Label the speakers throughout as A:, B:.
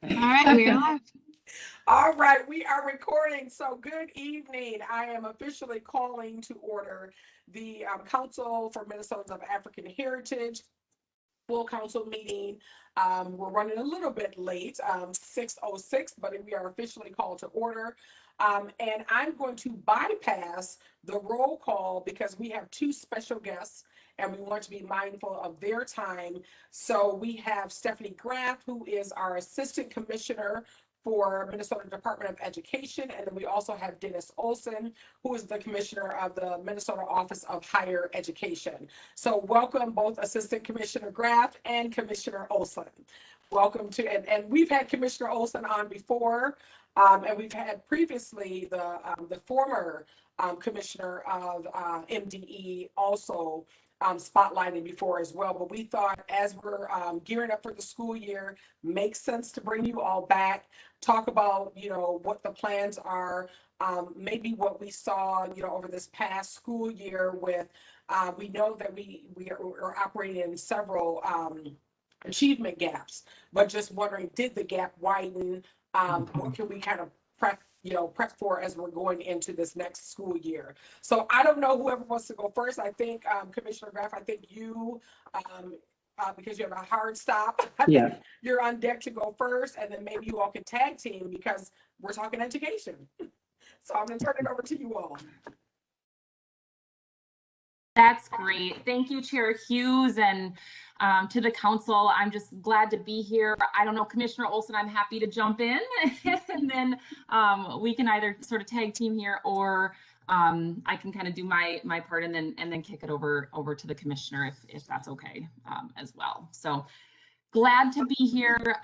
A: All right, we are live.
B: All right, we are recording. So, good evening. I am officially calling to order the Council for Minnesotans of African Heritage full council meeting. We're running a little bit late, 6:06, but we are officially called to order. And I'm going to bypass the roll call because we have two special guests and we want to be mindful of their time. So we have Stephanie Graff, who is our Assistant Commissioner for Minnesota Department of Education. And then we also have Dennis Olson, who is the Commissioner of the Minnesota Office of Higher Education. So welcome both Assistant Commissioner Graff and Commissioner Olson. Welcome to, and we've had Commissioner Olson on before, and we've had previously the former Commissioner of MDE also spotlighted before as well. But we thought as we're gearing up for the school year, makes sense to bring you all back, talk about, what the plans are, maybe what we saw, over this past school year with, we know that we are operating in several achievement gaps, but just wondering, did the gap widen? What can we kind of prep for as we're going into this next school year? So I don't know whoever wants to go first. I think Commissioner Graff, I think you, because you have a hard stop,
C: Yeah.
B: you're on deck to go first, and then maybe you all can tag team because we're talking education. So I'm going to turn it over to you all.
D: That's great. Thank you, Chair Hughes, and to the council. I'm just glad to be here. I don't know, Commissioner Olson, I'm happy to jump in and then we can either sort of tag team here, or I can kind of do my part and then kick it over to the commissioner if that's okay as well. So glad to be here.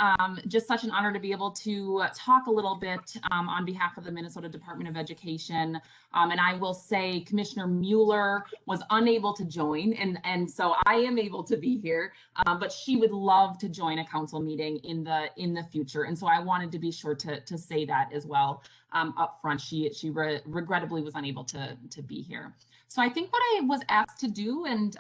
D: Just such an honor to be able to talk a little bit on behalf of the Minnesota Department of Education. And I will say Commissioner Mueller was unable to join, and so I am able to be here, but she would love to join a council meeting in the future. And so I wanted to be sure to say that as well up front. She regrettably was unable to be here. So I think what I was asked to do, and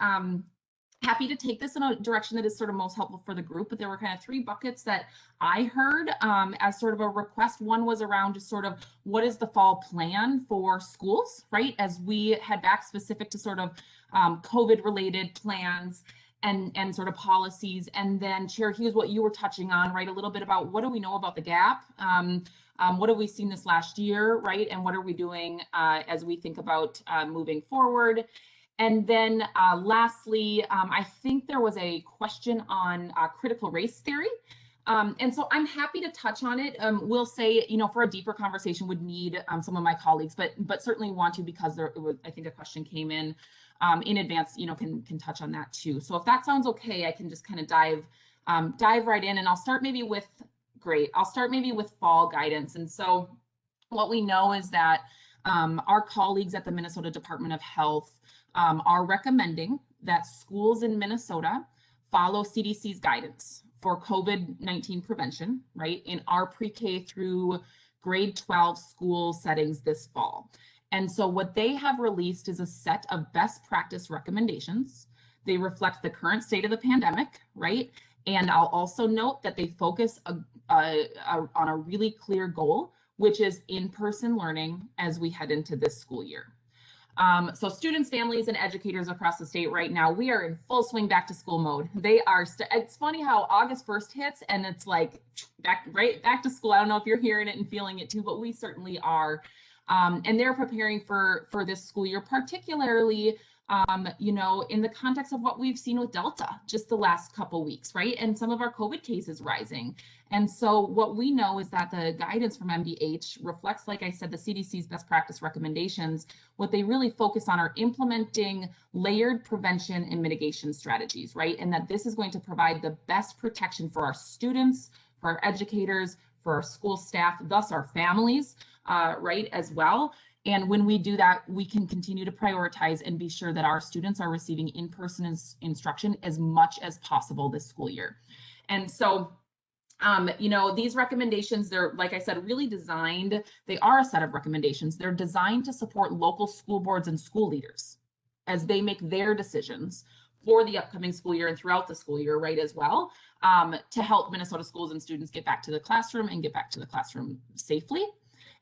D: happy to take this in a direction that is sort of most helpful for the group, but there were kind of three buckets that I heard as sort of a request. One was around just sort of what is the fall plan for schools, right? As we head back, specific to sort of COVID related plans and sort of policies. And then Chair Hughes, what you were touching on, right? A little bit about what do we know about the gap? What have we seen this last year, right? And what are we doing as we think about moving forward? And then lastly, I think there was a question on critical race theory. And so I'm happy to touch on it. We'll say, for a deeper conversation would need some of my colleagues, but certainly want to, because I think a question came in advance, can touch on that too. So if that sounds okay, I can just kind of dive right in, and I'll start maybe with fall guidance. And so what we know is that our colleagues at the Minnesota Department of Health are recommending that schools in Minnesota follow CDC's guidance for COVID-19 prevention, right, in our pre-K through grade 12 school settings this fall. And so what they have released is a set of best practice recommendations. They reflect the current state of the pandemic, right? And I'll also note that they focus on a really clear goal, which is in-person learning as we head into this school year. So students, families, and educators across the state right now, we are in full swing back to school mode. They are, it's funny how August 1st hits and it's like back to school. I don't know if you're hearing it and feeling it too, but we certainly are. And they're preparing for this school year, particularly, in the context of what we've seen with Delta just the last couple weeks, right? And some of our COVID cases rising. And so what we know is that the guidance from MDH reflects, like I said, the CDC's best practice recommendations. What they really focus on are implementing layered prevention and mitigation strategies, right? And that this is going to provide the best protection for our students, for our educators, for our school staff, thus our families, right, as well. And when we do that, we can continue to prioritize and be sure that our students are receiving in-person instruction as much as possible this school year. And so, these recommendations, they're, like I said, really designed, they are a set of recommendations. They're designed to support local school boards and school leaders as they make their decisions for the upcoming school year and throughout the school year, right, as well, to help Minnesota schools and students get back to the classroom and get back to the classroom safely.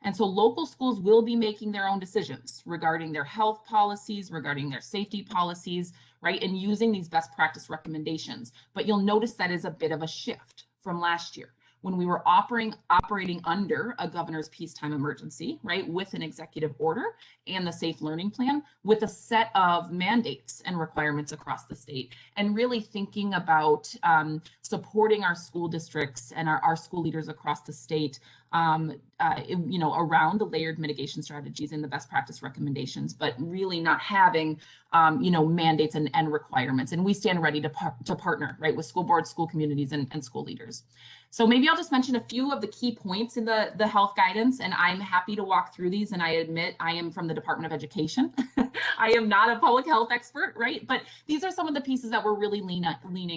D: And so local schools will be making their own decisions regarding their health policies, regarding their safety policies, right, and using these best practice recommendations. But you'll notice that is a bit of a shift from last year, when we were operating under a governor's peacetime emergency, right, with an executive order and the safe learning plan, with a set of mandates and requirements across the state, and really thinking about supporting our school districts and our school leaders across the state, you know, around the layered mitigation strategies and the best practice recommendations, but really not having, you know, mandates and requirements. And we stand ready to partner, right, with school boards, school communities, and school leaders. So maybe I'll just mention a few of the key points in the health guidance, and I'm happy to walk through these. And I admit I am from the Department of Education. I am not a public health expert, right? But these are some of the pieces that we're really leaning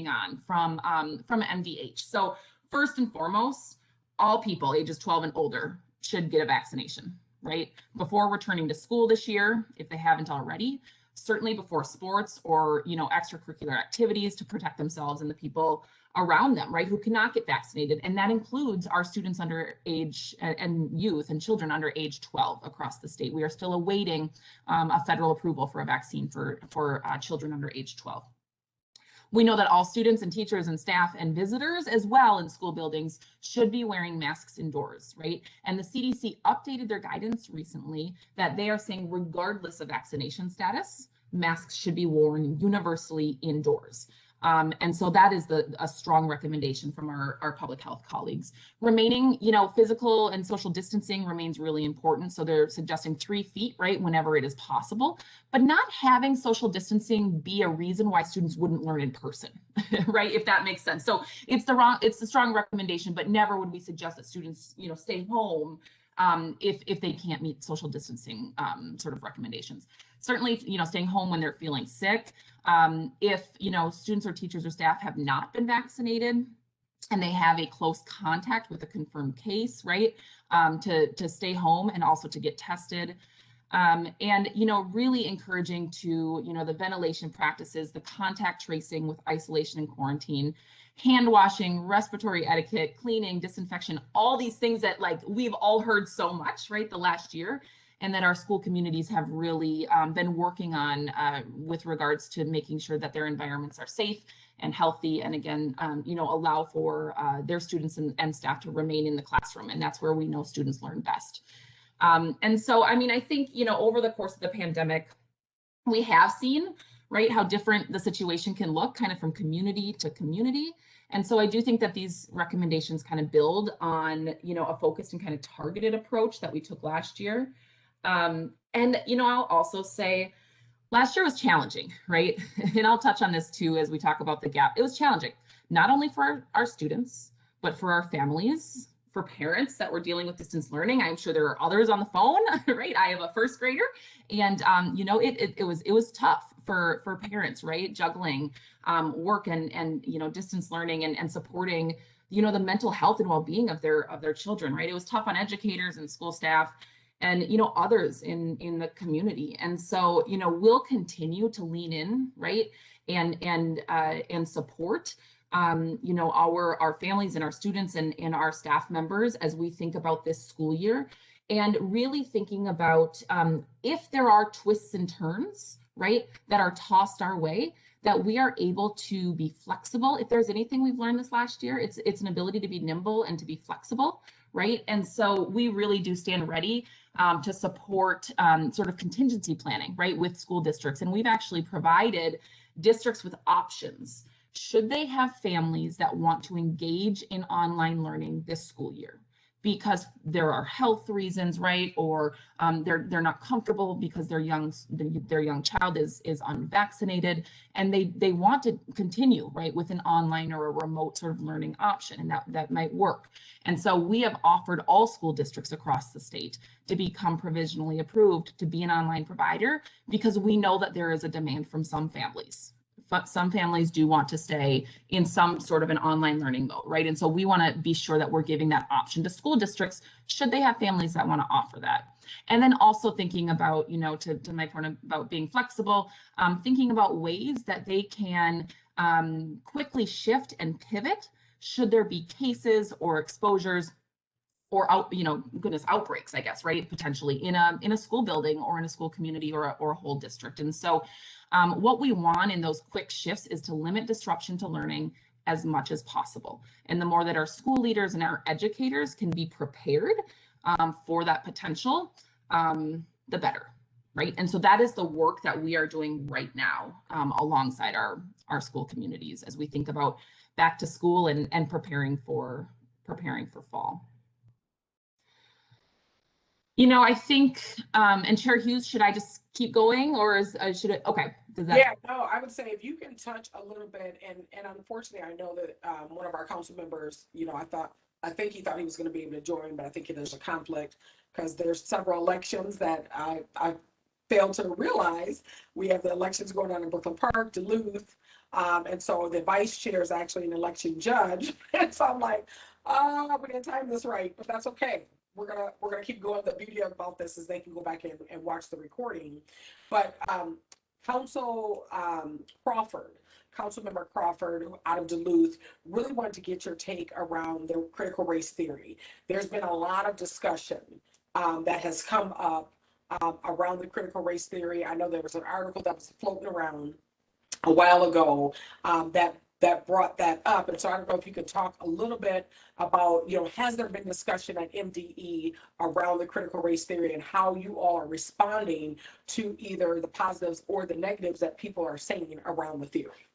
D: on from MDH. So first and foremost, all people ages 12 and older should get a vaccination, right? Before returning to school this year, if they haven't already, certainly before sports or, you know, extracurricular activities to protect themselves and the people around them, right, who cannot get vaccinated. And that includes our students under age and youth and children under age 12 across the state. We are still awaiting a federal approval for a vaccine for children under age 12. We know that all students and teachers and staff and visitors as well in school buildings should be wearing masks indoors, right? And the CDC updated their guidance recently that they are saying regardless of vaccination status, masks should be worn universally indoors. And so that is a strong recommendation from our public health colleagues. Remaining, you know, physical and social distancing remains really important. So they're suggesting 3 feet, right, whenever it is possible, but not having social distancing be a reason why students wouldn't learn in person, right, if that makes sense. So it's the strong recommendation, but never would we suggest that students, you know, stay home if they can't meet social distancing sort of recommendations. Certainly, you know, staying home when they're feeling sick. If, you know, students or teachers or staff have not been vaccinated and they have a close contact with a confirmed case, right, to stay home and also to get tested. And, you know, really encouraging to, you know, the ventilation practices, the contact tracing with isolation and quarantine, hand washing, respiratory etiquette, cleaning, disinfection, all these things that like we've all heard so much, right, the last year, and that our school communities have really been working on with regards to making sure that their environments are safe and healthy, and again, you know, allow for their students and staff to remain in the classroom. And that's where we know students learn best. And so, I mean, I think, you know, over the course of the pandemic, we have seen, right, how different the situation can look kind of from community to community. And so I do think that these recommendations kind of build on, you know, a focused and kind of targeted approach that we took last year. And, you know, I'll also say last year was challenging, right? And I'll touch on this too as we talk about the gap. It was challenging, not only for our students, but for our families, for parents that were dealing with distance learning. I'm sure there are others on the phone, right? I have a first grader, and you know, it was tough for parents, right? Juggling work and you know, distance learning and supporting, you know, the mental health and well-being of their children, right? It was tough on educators and school staff and, you know, others in the community. And so, you know, we'll continue to lean in, right, and support you know, our families and our students and our staff members as we think about this school year, and really thinking about if there are twists and turns, right, that are tossed our way, that we are able to be flexible. If there's anything we've learned this last year, it's an ability to be nimble and to be flexible, right? And so we really do stand ready to support sort of contingency planning, right, with school districts. And we've actually provided districts with options should they have families that want to engage in online learning this school year, because there are health reasons, right, or they're not comfortable because their young child is unvaccinated, and they want to continue, right, with an online or a remote sort of learning option, and that might work. And so we have offered all school districts across the state to become provisionally approved to be an online provider, because we know that there is a demand from some families some families do want to stay in some sort of an online learning mode, right? And so we want to be sure that we're giving that option to school districts should they have families that want to offer that. And then also thinking about, you know, to my point about being flexible, thinking about ways that they can quickly shift and pivot should there be cases or exposures or outbreaks, I guess, right? Potentially in a school building or in a school community or a whole district. And so what we want in those quick shifts is to limit disruption to learning as much as possible. And the more that our school leaders and our educators can be prepared for that potential, the better, right? And so that is the work that we are doing right now alongside our school communities as we think about back to school and preparing for fall. You know, I think, and Chair Hughes, should I just keep going or should it, okay. Does that...
B: Yeah, no, I would say if you can touch a little bit, and unfortunately, I know that one of our council members, you know, I think he thought he was going to be able to join, but I think there's a conflict because there's several elections that I failed to realize. We have the elections going on in Brooklyn Park, Duluth, and so the vice chair is actually an election judge. And so I'm like, we didn't time this right, but that's okay. We're gonna keep going. The beauty about this is they can go back and watch the recording. But Councilmember Crawford out of Duluth really wanted to get your take around the critical race theory. There's been a lot of discussion that has come up around the critical race theory. I know there was an article that was floating around a while ago that brought that up. And so I don't know if you could talk a little bit about, you know, has there been discussion at MDE around the critical race theory and how you all are responding to either the positives or the negatives that people are saying around the theory?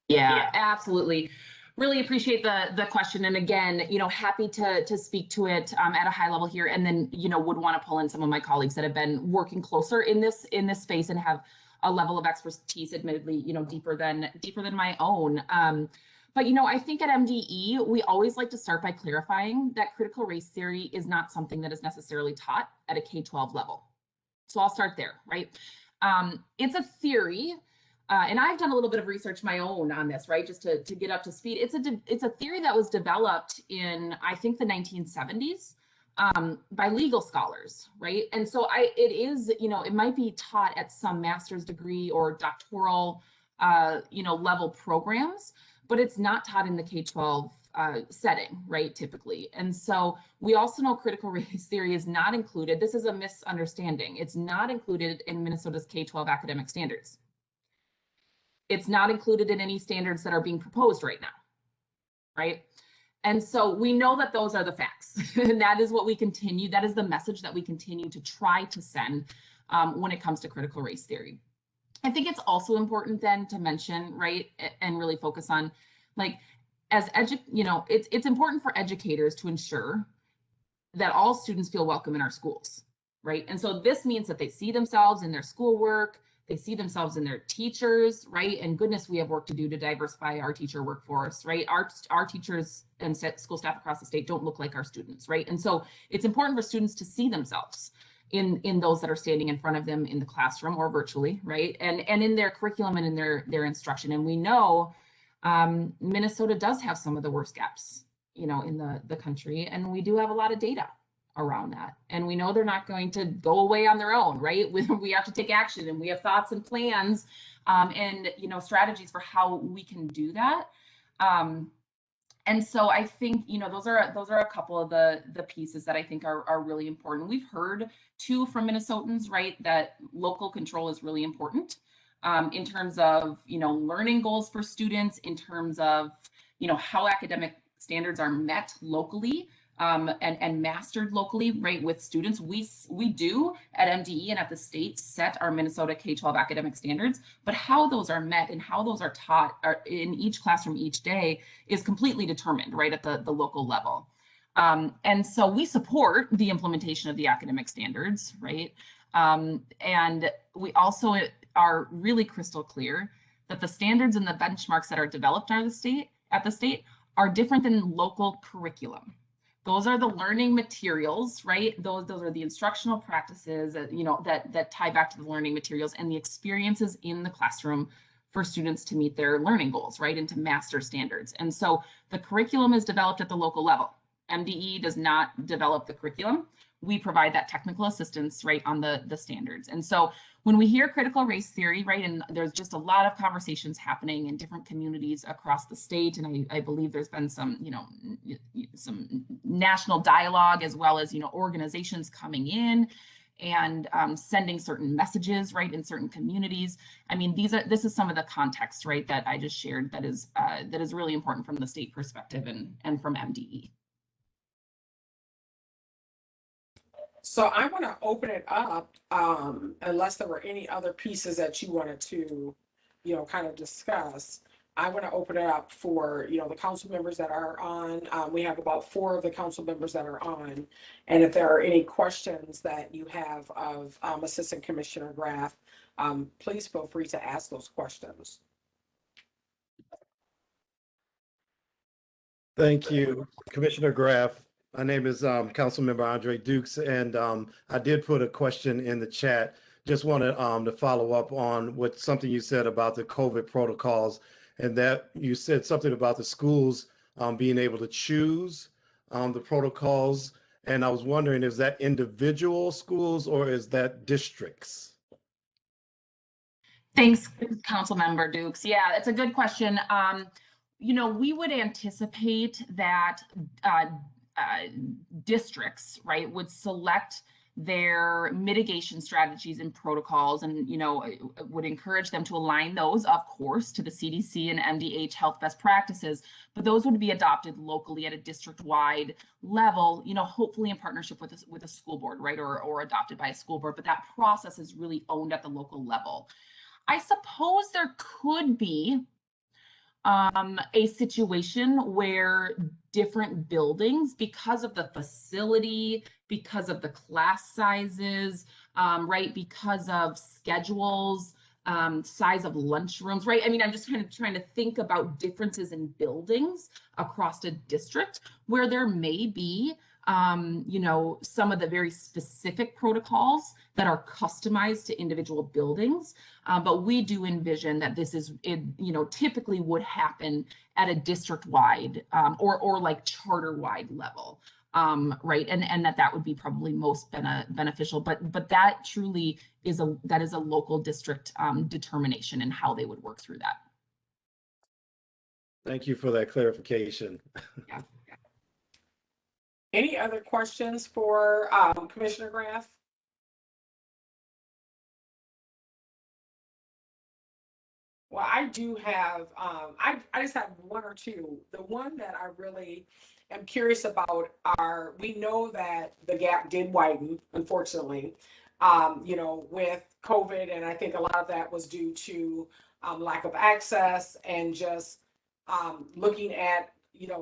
D: Yeah, absolutely. Really appreciate the question. And again, you know, happy to speak to it at a high level here. And then, you know, would want to pull in some of my colleagues that have been working closer in this space and have a level of expertise, admittedly, you know, deeper than my own. But, you know, I think at MDE, we always like to start by clarifying that critical race theory is not something that is necessarily taught at a K-12 level. So I'll start there, right? It's a theory, and I've done a little bit of research my own on this, right? Just to get up to speed. It's a theory that was developed in, I think, the 1970s. By legal scholars, right? And so it is, you know, it might be taught at some master's degree or doctoral, you know, level programs, but it's not taught in the K-12 setting, right, typically. And so we also know critical race theory is not included. This is a misunderstanding. It's not included in Minnesota's K-12 academic standards. It's not included in any standards that are being proposed right now, right? And so we know that those are the facts. And that is what we continue. That is the message that we continue to try to send when it comes to critical race theory. I think it's also important then to mention, right, and really focus on, like, you know, it's important for educators to ensure that all students feel welcome in our schools, right? And so this means that they see themselves in their schoolwork, they see themselves in their teachers, right? And goodness, we have work to do to diversify our teacher workforce, right? Our teachers and school staff across the state don't look like our students, right? And so it's important for students to see themselves in those that are standing in front of them in the classroom or virtually, right? And in their curriculum and in their instruction. And we know Minnesota does have some of the worst gaps, you know, in the country, and we do have a lot of data around that. And we know they're not going to go away on their own, right? We have to take action, and we have thoughts and plans and, you know, strategies for how we can do that. And so I think, you know, those are a couple of the pieces that I think are really important. We've heard too from Minnesotans, right, that local control is really important in terms of, you know, learning goals for students, in terms of, you know, how academic standards are met locally. And mastered locally, right, with students. We do at MDE and at the state set our Minnesota K-12 academic standards, but how those are met and how those are taught in each classroom each day is completely determined, right, at the local level. And so we support the implementation of the academic standards, right? And we also are really crystal clear that the standards and the benchmarks that are developed at the state are different than local curriculum. Those are the learning materials, right? Those are the instructional practices that, you know, that tie back to the learning materials and the experiences in the classroom for students to meet their learning goals, right, and to master standards. And so the curriculum is developed at the local level. MDE does not develop the curriculum. We provide that technical assistance, right, on the standards. And so when we hear critical race theory, right, and there's just a lot of conversations happening in different communities across the state, and I believe there's been some, some national dialogue, as well as, organizations coming in and sending certain messages, right, in certain communities. I mean, this is some of the context, right, that I just shared that is really important from the state perspective and from MDE.
B: So I want to open it up, unless there were any other pieces that you wanted to, kind of discuss. I want to open it up for, the council members that are on. We have about 4 of the council members that are on. And if there are any questions that you have of Assistant Commissioner Graff, please feel free to ask those questions.
A: Thank you, Commissioner Graff. My name is Councilmember Andre Dukes, and I did put a question in the chat. Just wanted to follow up on something you said about the COVID protocols, and that you said something about the schools being able to choose the protocols. And I was wondering, is that individual schools or is that districts?
D: Thanks, Councilmember Dukes. Yeah, it's a good question. We would anticipate that districts, right, would select their mitigation strategies and protocols, and would encourage them to align those, of course, to the CDC and MDH health best practices, but those would be adopted locally at a district-wide level, hopefully in partnership with a school board, right, or adopted by a school board, but that process is really owned at the local level. I suppose there could be a situation where different buildings, because of the facility, because of the class sizes, right, because of schedules, size of lunchrooms, right? I mean, I'm just kind of trying to think about differences in buildings across a district where there may be some of the very specific protocols that are customized to individual buildings. But we do envision that this is, typically would happen at a district-wide or like charter-wide level, right? And that would be probably most beneficial. But that truly is a local district determination and how they would work through that.
A: Thank you for that clarification.
D: Yeah.
B: Any other questions for Commissioner Graff? Well, I do have, I just have 1 or 2. The one that I really am curious about we know that the gap did widen, unfortunately, with COVID. And I think a lot of that was due to lack of access and just looking at,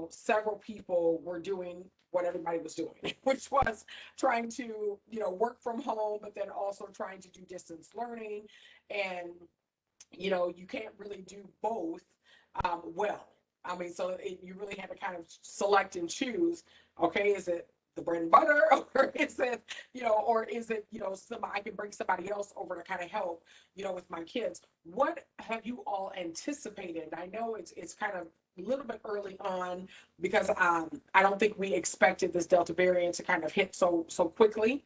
B: several people were doing what everybody was doing, which was trying to, work from home, but then also trying to do distance learning. And you can't really do both well. I mean, so you really had to kind of select and choose. Okay, is it the bread and butter, or is it, I can bring somebody else over to kind of help, with my kids. What have you all anticipated? I know it's kind of a little bit early on because I don't think we expected this Delta variant to kind of hit so quickly.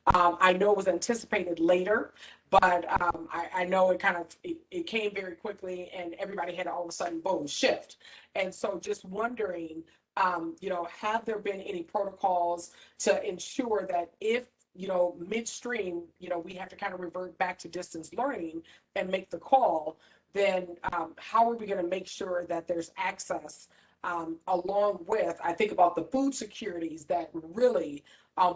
B: I know it was anticipated later, but I know it came very quickly, and everybody had to all of a sudden, boom, shift. And so just wondering, have there been any protocols to ensure that if, midstream, we have to kind of revert back to distance learning and make the call, then how are we going to make sure that there's access along with, I think about the food securities that really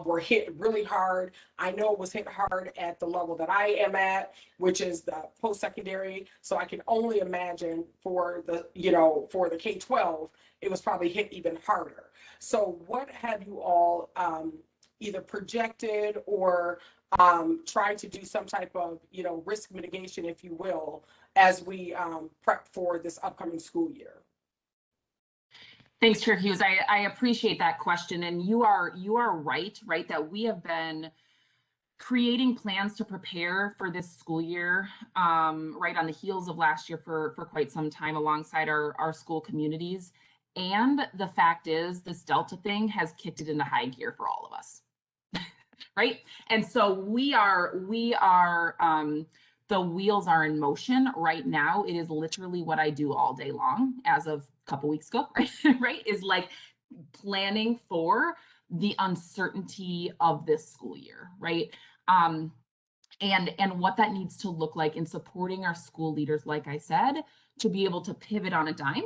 B: were hit really hard. I know it was hit hard at the level that I am at, which is the post-secondary. So I can only imagine for the K-12, it was probably hit even harder. So what have you all either projected or tried to do some type of, risk mitigation, if you will, as we prep for this upcoming school year?
D: Thanks, Chair Hughes. I appreciate that question, and you are right, that we have been creating plans to prepare for this school year, right on the heels of last year for quite some time alongside our school communities. And the fact is, this Delta thing has kicked it into high gear for all of us, right? And so we are, the wheels are in motion right now. It is literally what I do all day long as of a couple weeks ago, right? Right? Is like planning for the uncertainty of this school year, right? And what that needs to look like in supporting our school leaders, like I said, to be able to pivot on a dime,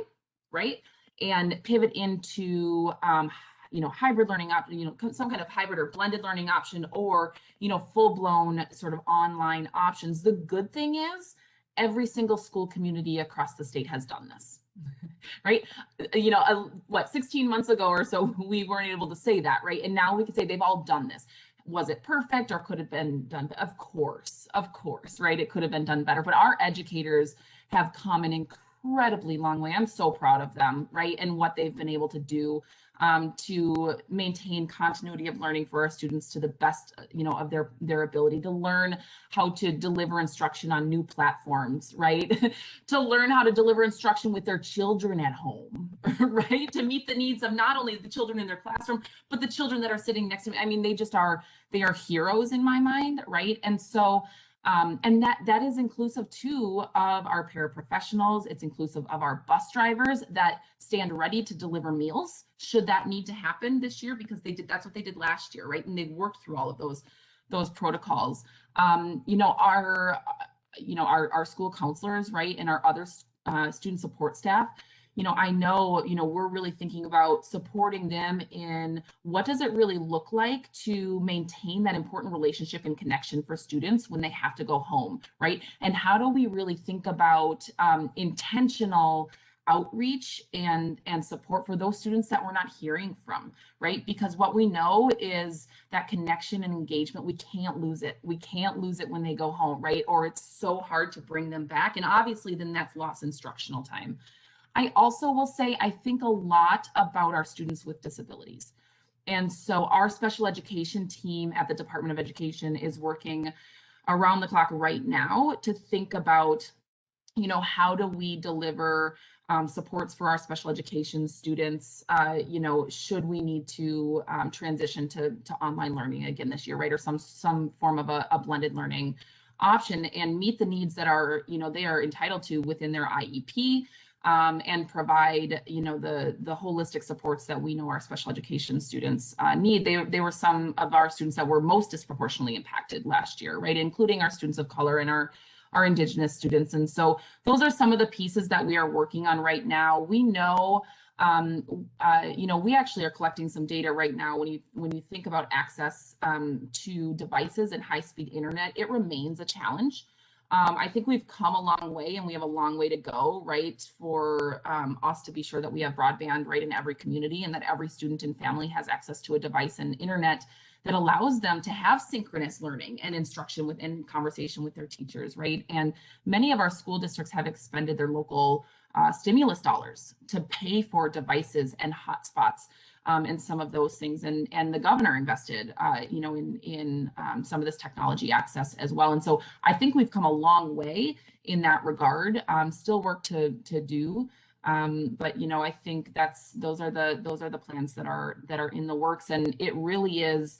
D: right? And pivot into, hybrid learning option, some kind of hybrid or blended learning option, or, full-blown sort of online options. The good thing is every single school community across the state has done this, right? 16 months ago or so, we weren't able to say that, right? And now we can say they've all done this. Was it perfect, or could have been done? Of course, right? It could have been done better, but our educators have come an incredibly long way. I'm so proud of them, right? And what they've been able to do to maintain continuity of learning for our students to the best, of their ability, to learn how to deliver instruction on new platforms, right? To learn how to deliver instruction with their children at home, right? To meet the needs of not only the children in their classroom, but the children that are sitting next to me. I mean, they are heroes in my mind, right? And so, and that is inclusive too of our paraprofessionals. It's inclusive of our bus drivers that stand ready to deliver meals should that need to happen this year, because that's what they did last year, right? And they've worked through all of those protocols. Our school counselors, right, and our other student support staff, I know, we're really thinking about supporting them in what does it really look like to maintain that important relationship and connection for students when they have to go home, right? And how do we really think about intentional outreach and support for those students that we're not hearing from, right? Because what we know is that connection and engagement, we can't lose it. We can't lose it when they go home, right? Or it's so hard to bring them back. And obviously then that's lost instructional time. I also will say, I think a lot about our students with disabilities. And so our special education team at the Department of Education is working around the clock right now to think about, how do we deliver supports for our special education students, should we need to transition to online learning again this year, right? Or some form of a blended learning option, and meet the needs that are, they are entitled to within their IEP. And provide, the holistic supports that we know our special education students need. They were some of our students that were most disproportionately impacted last year, right? Including our students of color and our Indigenous students. And so those are some of the pieces that we are working on right now. We know, we actually are collecting some data right now. When you think about access to devices and high-speed internet, it remains a challenge. I think we've come a long way, and we have a long way to go, right, for us to be sure that we have broadband, right, in every community, and that every student and family has access to a device and internet that allows them to have synchronous learning and instruction within conversation with their teachers, right? And many of our school districts have expended their local stimulus dollars to pay for devices and hotspots. And some of those things, and the governor invested, in some of this technology access as well. And so I think we've come a long way in that regard. Still work to do, but I think those are the plans that are in the works, and it really is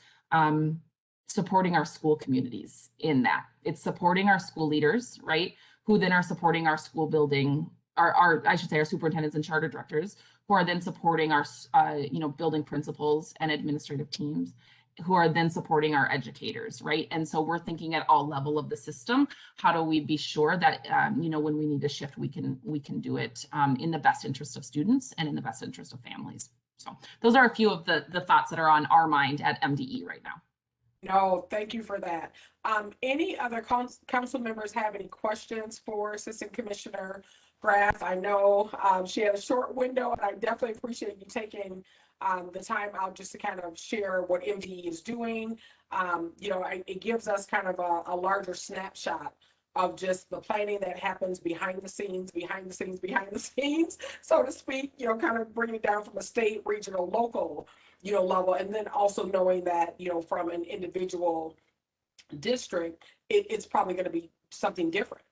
D: supporting our school communities in that. It's supporting our school leaders, right, who then are supporting our school building, our superintendents and charter directors, who are then supporting our, building principals and administrative teams, who are then supporting our educators, right? And so we're thinking at all level of the system, how do we be sure that, when we need to shift, we can do it in the best interest of students and in the best interest of families. So those are a few of the thoughts that are on our mind at MDE right now.
B: No, thank you for that. Any other council members have any questions for Assistant Commissioner Graff? I know she had a short window, and I definitely appreciate you taking the time out just to kind of share what MDE is doing. It gives us kind of a larger snapshot of just the planning that happens behind the scenes, so to speak, kind of bringing it down from a state, regional, local, level, and then also knowing that, from an individual district, it's probably going to be something different,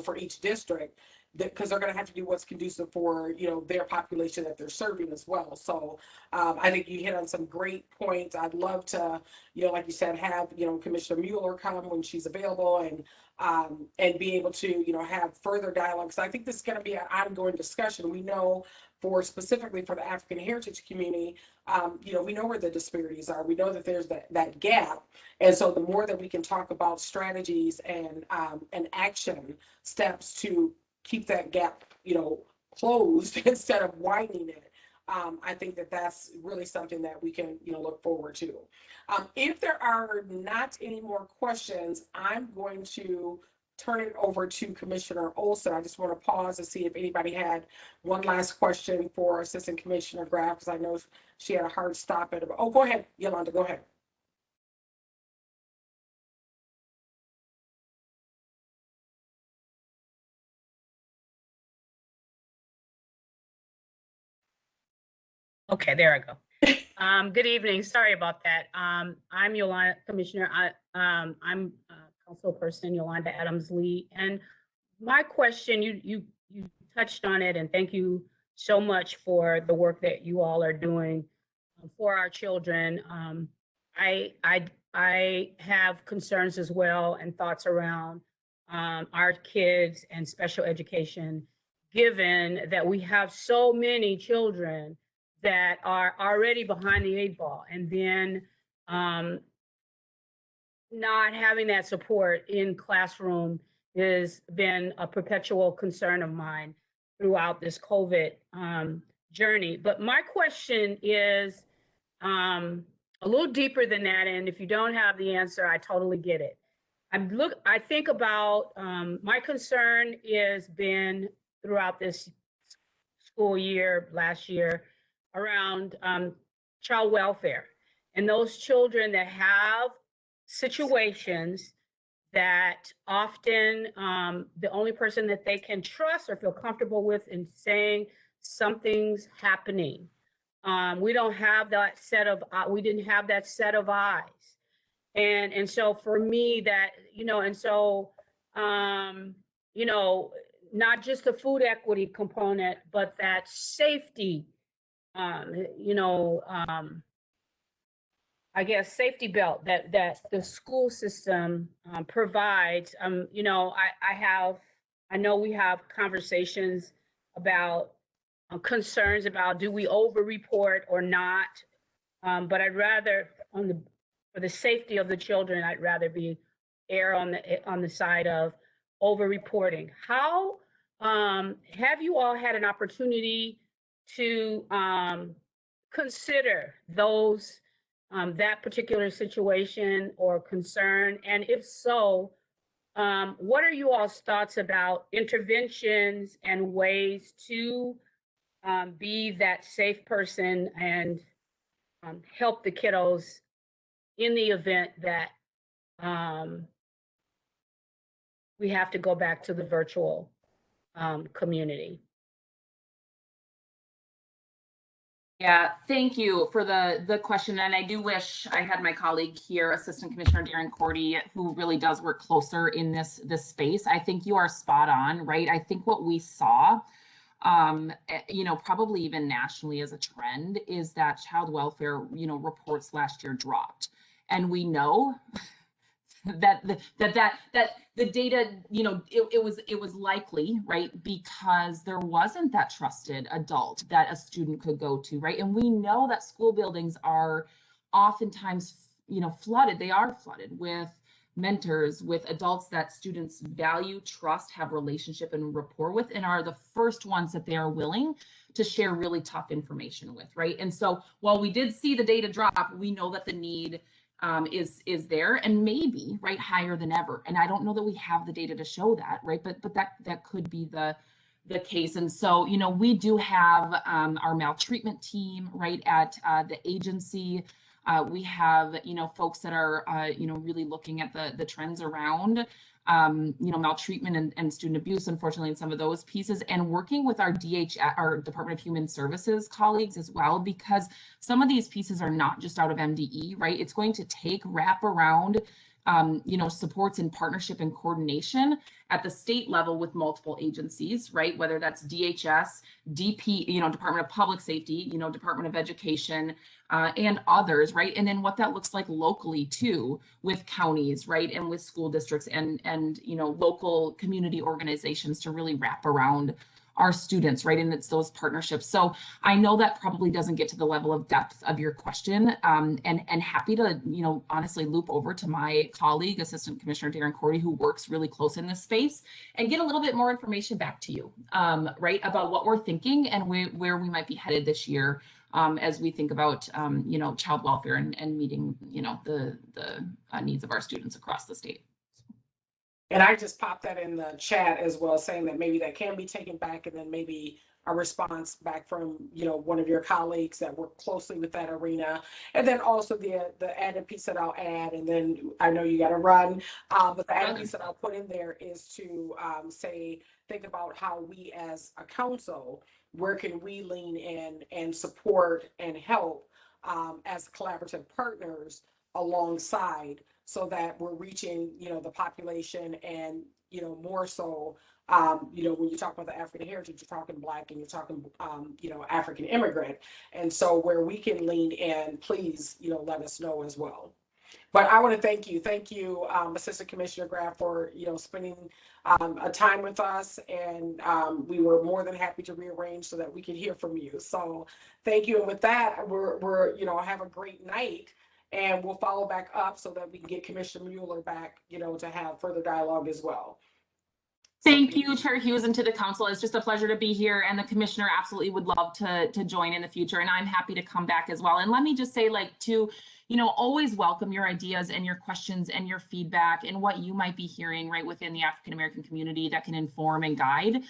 B: for each district, because they're going to have to do what's conducive for, their population that they're serving as well. So I think you hit on some great points. I'd love to, like you said, have, Commissioner Mueller come when she's available, and be able to, have further dialogue. So I think this is going to be an ongoing discussion. We know specifically for the African heritage community, we know where the disparities are. We know that there's that gap. And so the more that we can talk about strategies and action steps to keep that gap, closed instead of widening it, I think that that's really something that we can, look forward to. If there are not any more questions, I'm going to turn it over to Commissioner Olson. I just want to pause to see if anybody had one last question for Assistant Commissioner Graff, because I know she had a hard stop at it. Oh, go ahead, Yolanda, go ahead.
C: Okay, there I go. Good evening. Sorry about that. I'm Yolanda, Commissioner. I'm Councilperson Yolanda Adams-Lee. And my question, you touched on it, and thank you so much for the work that you all are doing for our children. I have concerns as well and thoughts around our kids and special education, given that we have so many children that are already behind the 8 ball, and then not having that support in classroom has been a perpetual concern of mine throughout this COVID journey. But my question is a little deeper than that, and if you don't have the answer, I totally get it. I think about my concern has been throughout this school year, last year, around child welfare and those children that have situations that often the only person that they can trust or feel comfortable with in saying something's happening. We don't have that set of, we didn't have that set of eyes. And so for me that, and so, not just the food equity component, but that safety, I guess, safety belt that the school system provides. I know we have conversations about concerns about, do we over-report or not? But I'd rather, for the safety of the children, I'd rather err on the side of over-reporting. How have you all had an opportunity to consider those that particular situation or concern? And if so, what are you all's thoughts about interventions and ways to be that safe person and help the kiddos in the event that we have to go back to the virtual community?
D: Yeah, thank you for the question. And I do wish I had my colleague here, Assistant Commissioner Darren Cordy, who really does work closer in this space. I think you are spot on, right? I think what we saw, probably even nationally as a trend, is that child welfare, reports last year dropped. And we know that the data, it was likely, right, because there wasn't that trusted adult that a student could go to, right? And we know that school buildings are oftentimes, flooded. They are flooded with mentors, with adults that students value, trust, have relationship and rapport with, and are the first ones that they are willing to share really tough information with, right? And so while we did see the data drop, we know that the need is there, and maybe, right, higher than ever. And I don't know that we have the data to show that, right? But that could be the case. And so, we do have our maltreatment team, right, at the agency. We have, folks that are, really looking at the trends around, maltreatment and student abuse, unfortunately, in some of those pieces, and working with our our Department of Human Services colleagues as well, because some of these pieces are not just out of MDE, right? It's going to take wraparound supports in partnership and coordination at the state level with multiple agencies, right? Whether that's DHS, DP, Department of Public Safety, Department of Education, and others, right? And then what that looks like locally too, with counties, right? And with school districts and local community organizations to really wrap around our students, right? And it's those partnerships. So I know that probably doesn't get to the level of depth of your question, and happy to, honestly loop over to my colleague, Assistant Commissioner Darren Cordy, who works really close in this space, and get a little bit more information back to you, right, about what we're thinking and where we might be headed this year, as we think about, child welfare and meeting, the needs of our students across the state.
B: And I just popped that in the chat as well, saying that maybe that can be taken back, and then maybe a response back from, one of your colleagues that work closely with that arena. And then also the added piece that I'll add, and then I know you got to run, but the added piece that I'll put in there is to think about how we as a council, where can we lean in and support and help as collaborative partners alongside, so that we're reaching, the population, and, more so, when you talk about the African heritage, you're talking Black, and you're talking, African immigrant. And so where we can lean in, please, let us know as well. But I want to thank you, Assistant Commissioner Graff, for, spending a time with us, and we were more than happy to rearrange so that we could hear from you. So thank you. And with that, we're have a great night. And we'll follow back up so that we can get Commissioner Mueller back, to have further dialogue as well.
D: Thank you, Chair Hughes, and to the council. It's just a pleasure to be here, and the commissioner absolutely would love to join in the future, and I'm happy to come back as well. And let me just say, always welcome your ideas and your questions and your feedback and what you might be hearing right within the African American community that can inform and guide,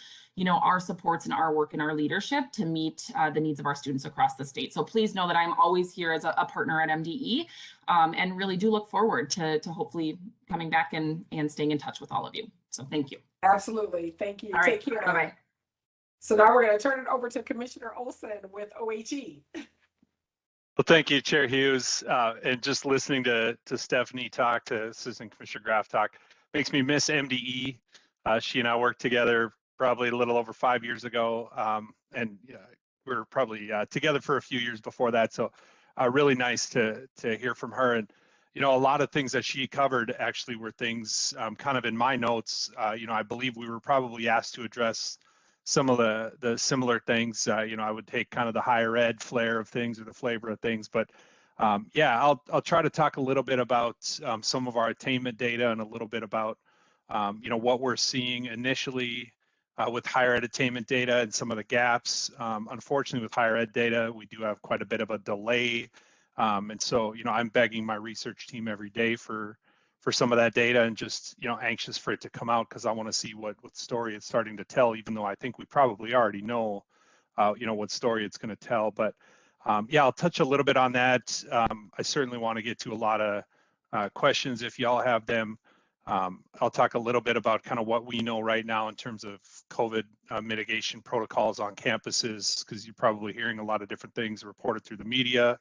D: our supports and our work and our leadership to meet the needs of our students across the state. So please know that I'm always here as a partner at MDE, and really do look forward to hopefully coming back and staying in touch with all of you. So thank you.
B: Absolutely. Thank you.
D: All right.
B: Take care.
D: Bye-bye.
B: So now we're going to turn it over to Commissioner Olson with OHE.
E: Well, thank you, Chair Hughes. And just listening to Stephanie talk, to Assistant Commissioner Graff talk, makes me miss MDE. She and I worked together probably a little over 5 years ago, and we were probably together for a few years before that. So really nice to hear from her. And a lot of things that she covered actually were things kind of in my notes. I believe we were probably asked to address some of the similar things. I would take kind of the higher ed flair of things, or the flavor of things. But I'll try to talk a little bit about some of our attainment data, and a little bit about what we're seeing initially with higher ed attainment data and some of the gaps. Unfortunately, with higher ed data, we do have quite a bit of a delay. And so, I'm begging my research team every day for some of that data, and just, anxious for it to come out, because I want to see what story it's starting to tell, even though I think we probably already know, what story it's going to tell. But I'll touch a little bit on that. I certainly want to get to a lot of questions if y'all have them. I'll talk a little bit about kind of what we know right now in terms of COVID mitigation protocols on campuses, because you're probably hearing a lot of different things reported through the media,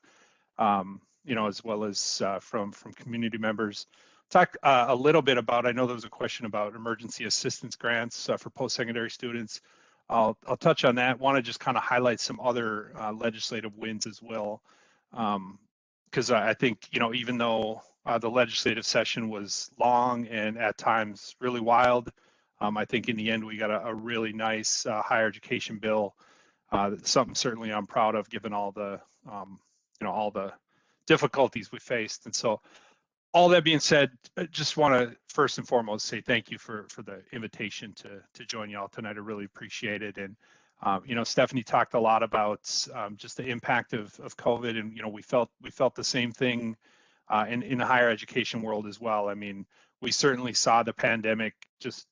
E: as well as from community members. Talk a little bit about, I know there was a question about emergency assistance grants for post-secondary students. I'll touch on that. Want to just kind of highlight some other legislative wins as well, because I think, even though the legislative session was long and at times really wild, I think in the end we got a really nice higher education bill. Something certainly I'm proud of, given all the all the difficulties we faced. And so, all that being said, I just want to first and foremost say thank you for the invitation to join y'all tonight. I really appreciate it. And Stephanie talked a lot about just the impact of COVID, and we felt the same thing in the higher education world as well. I mean, we certainly saw the pandemic just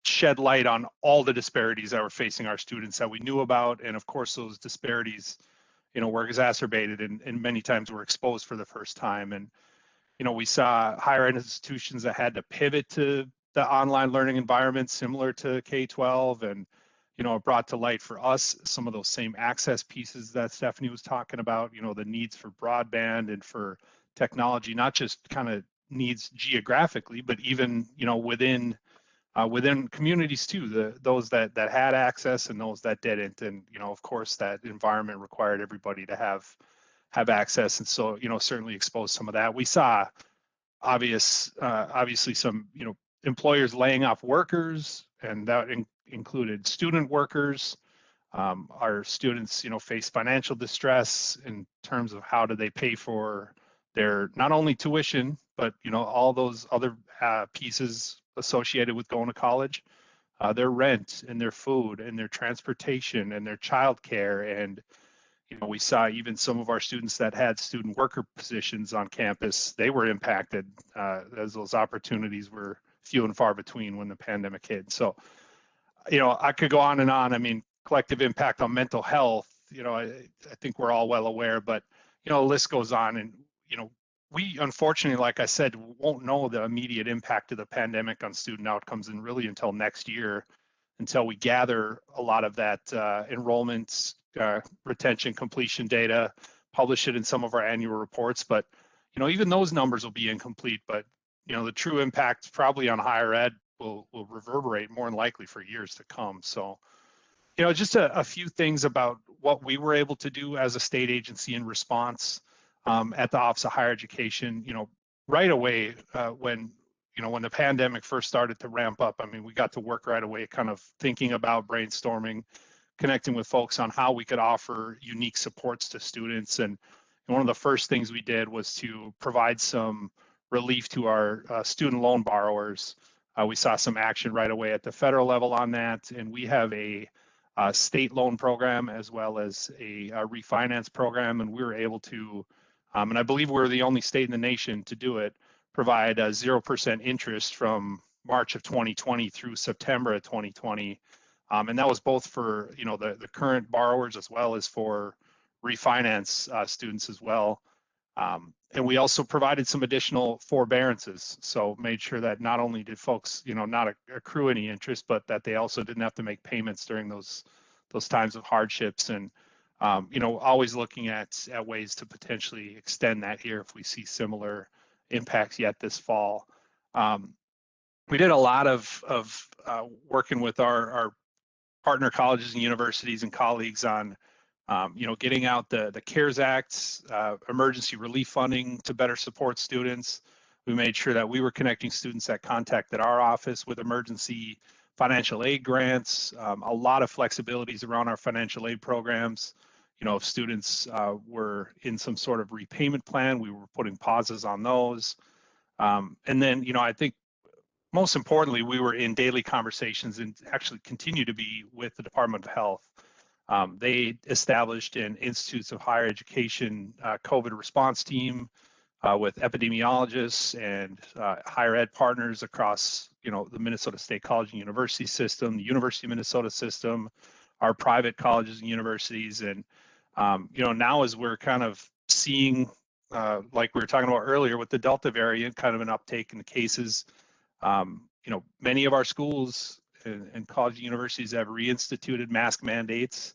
E: shed light on all the disparities that were facing our students that we knew about, and of course those disparities were exacerbated, and many times were exposed for the first time. And we saw higher ed institutions that had to pivot to the online learning environment similar to K-12, and it brought to light for us some of those same access pieces that Stephanie was talking about, the needs for broadband and for technology, not just kind of needs geographically, but even, you know, within communities too, those that had access and those that didn't. And, you know, of course, that environment required everybody to have access. And so, you know, certainly exposed some of that. We saw obviously some, you know, employers laying off workers, and that included student workers. Our students, you know, face financial distress in terms of how do they pay for their not only tuition, but, you know, all those other pieces associated with going to college, their rent and their food and their transportation and their childcare. And, you know, we saw even some of our students that had student worker positions on campus, they were impacted as those opportunities were few and far between when the pandemic hit. So, you know, I could go on and on. I mean, collective impact on mental health, you know, I think we're all well aware, but, you know, the list goes on. And, you know, we unfortunately, like I said, won't know the immediate impact of the pandemic on student outcomes and really until next year, until we gather a lot of that enrollments, retention, completion data, publish it in some of our annual reports. But, you know, even those numbers will be incomplete. But, you know, the true impact probably on higher ed will reverberate more than likely for years to come. So, you know, just a few things about what we were able to do as a state agency in response at the Office of Higher Education. You know, right away when the pandemic first started to ramp up, I mean, we got to work right away, kind of thinking about brainstorming, connecting with folks on how we could offer unique supports to students. And one of the first things we did was to provide some relief to our student loan borrowers. We saw some action right away at the federal level on that, and we have a state loan program as well as a refinance program, and we were able to, and I believe we're the only state in the nation to do it, provide 0% interest from March of 2020 through September of 2020, and that was both for, you know, the current borrowers as well as for refinance students as well. And we also provided some additional forbearances, so made sure that not only did folks, you know, not accrue any interest, but that they also didn't have to make payments during those times of hardships. And you know, always looking at ways to potentially extend that here if we see similar impacts yet this fall. We did a lot of working with our partner colleges and universities and colleagues on you know, getting out the CARES Act, emergency relief funding to better support students. We made sure that we were connecting students that contacted our office with emergency financial aid grants, a lot of flexibilities around our financial aid programs. You know, if students were in some sort of repayment plan, we were putting pauses on those. And then, you know, I think most importantly, we were in daily conversations and actually continue to be with the Department of Health. They established an Institutes of Higher Education COVID response team with epidemiologists and higher ed partners across, you know, the Minnesota State College and University system, the University of Minnesota system, our private colleges and universities. And, you know, now as we're kind of seeing, like we were talking about earlier with the Delta variant, kind of an uptake in the cases, you know, many of our schools and college and universities have reinstituted mask mandates.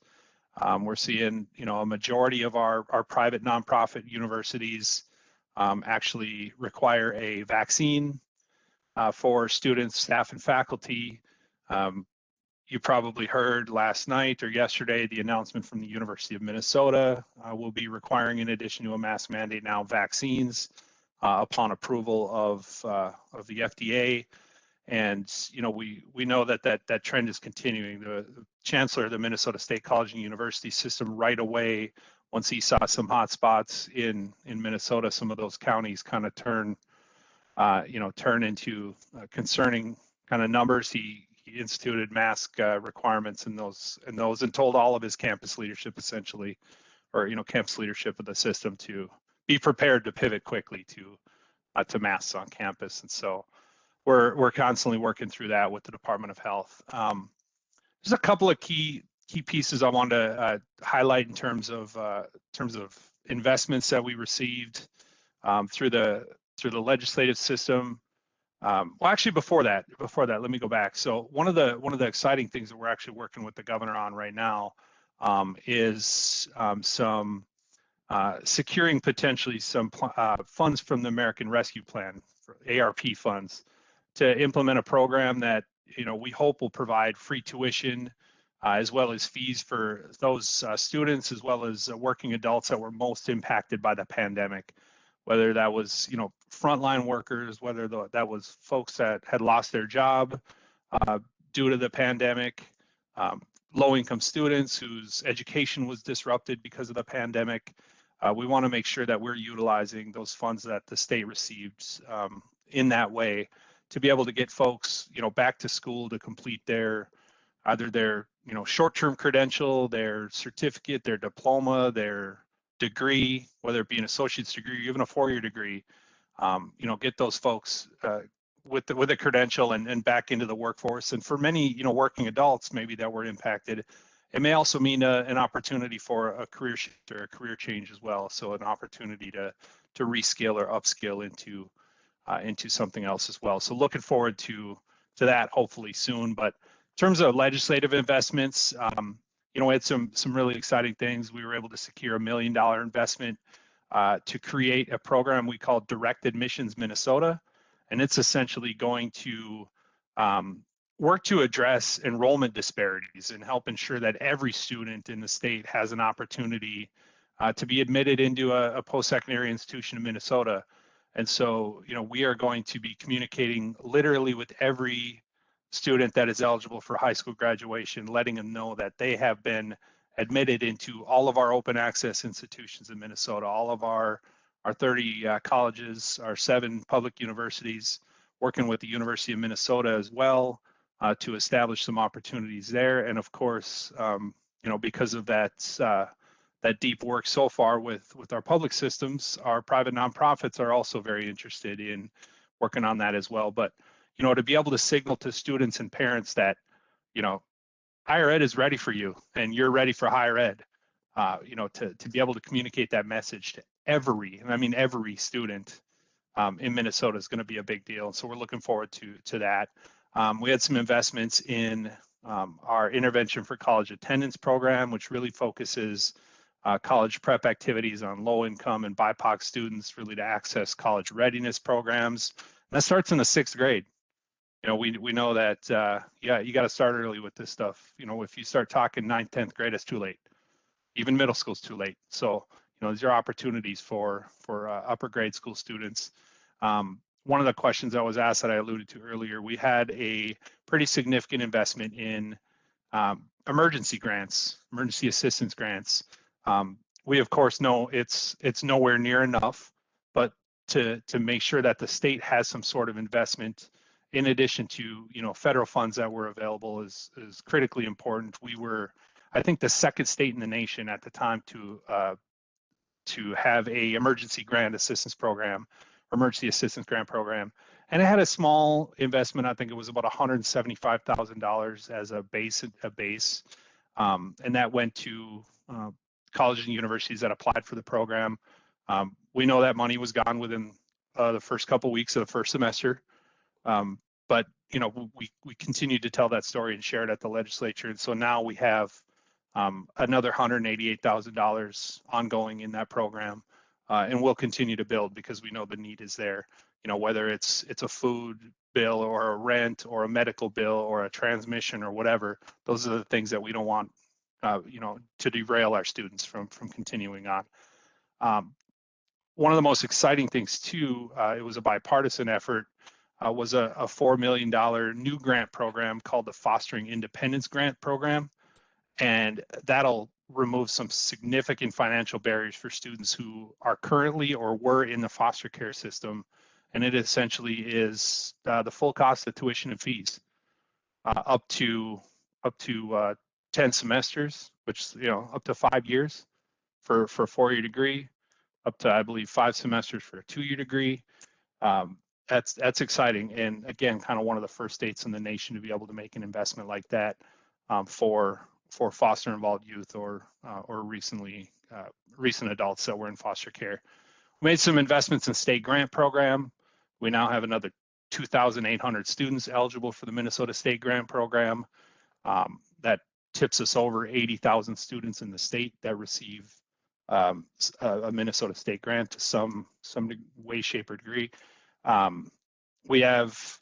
E: We're seeing, you know, a majority of our private nonprofit universities actually require a vaccine for students, staff, and faculty. You probably heard last night or yesterday the announcement from the University of Minnesota will be requiring, in addition to a mask mandate, now vaccines upon approval of the FDA. And, you know, we know that trend is continuing. The chancellor of the Minnesota State College and University system right away, once he saw some hot spots in Minnesota, some of those counties kind of turn into concerning kind of numbers. He instituted mask requirements in those and told all of his campus leadership essentially, or, you know, campus leadership of the system to be prepared to pivot quickly to masks on campus. And so we're constantly working through that with the Department of Health. There's a couple of key pieces I wanted to highlight in terms of investments that we received through the legislative system. Well, actually, before that, let me go back. So one of the exciting things that we're actually working with the governor on right now is some securing potentially some funds from the American Rescue Plan, ARP funds, to implement a program that we hope will provide free tuition as well as fees for those students as well as working adults that were most impacted by the pandemic, whether that was frontline workers, whether that was folks that had lost their job due to the pandemic, low-income students whose education was disrupted because of the pandemic. We want to make sure that we're utilizing those funds that the state received in that way to be able to get folks, back to school to complete either their short-term credential, their certificate, their diploma, their degree, whether it be an associate's degree or even a 4-year degree. Get those folks with a credential and back into the workforce. And for many, working adults maybe that were impacted, it may also mean an opportunity for a career shift or a career change as well. So an opportunity to reskill or upskill into something else as well. So looking forward to that hopefully soon. But in terms of legislative investments, we had some really exciting things. We were able to secure $1 million investment to create a program we call Direct Admissions Minnesota. And it's essentially going to work to address enrollment disparities and help ensure that every student in the state has an opportunity to be admitted into a post-secondary institution in Minnesota. And so, we are going to be communicating literally with every student that is eligible for high school graduation, letting them know that they have been admitted into all of our open access institutions in Minnesota, all of our 30 colleges, our 7 public universities, working with the University of Minnesota as well to establish some opportunities there. And of course, because of that deep work so far with our public systems, our private nonprofits are also very interested in working on that as well. But to be able to signal to students and parents that higher ed is ready for you and you're ready for higher ed, to be able to communicate that message to every student in Minnesota is going to be a big deal. So we're looking forward to that. We had some investments in our intervention for college attendance program, which really focuses college prep activities on low income and BIPOC students, really to access college readiness programs. And that starts in the 6th grade. We know that, you got to start early with this stuff. If you start talking 9th, 10th grade, it's too late. Even middle school is too late. So, these are opportunities for upper grade school students. One of the questions that was asked that I alluded to earlier, we had a pretty significant investment in emergency grants, emergency assistance grants. We of course know it's nowhere near enough, but to make sure that the state has some sort of investment in addition to federal funds that were available is critically important. We were, I think, the 2nd state in the nation at the time to have a emergency assistance grant program, and it had a small investment. I think it was about $175,000 as a base, and that went to colleges and universities that applied for the program. We know that money was gone within the first couple weeks of the first semester. But we continued to tell that story and share it at the legislature. And so now we have another $188,000 ongoing in that program. And we'll continue to build because we know the need is there. Whether it's a food bill or a rent or a medical bill or a transmission or whatever, those are the things that we don't want to derail our students from continuing on. One of the most exciting things too, it was a bipartisan effort, was a $4 million new grant program called the Fostering Independence Grant Program. And that'll remove some significant financial barriers for students who are currently or were in the foster care system. And it essentially is the full cost of tuition and fees up to 10 semesters, which, up to 5 years for a 4-year degree, up to, I believe, 5 semesters for a 2-year degree. That's exciting. And again, kind of one of the first states in the nation to be able to make an investment like that for foster involved youth or recent adults that were in foster care. We made some investments in state grant program. We now have another 2,800 students eligible for the Minnesota State Grant Program. That tips us over 80,000 students in the state that receive a Minnesota state grant to some way, shape, or degree. We have,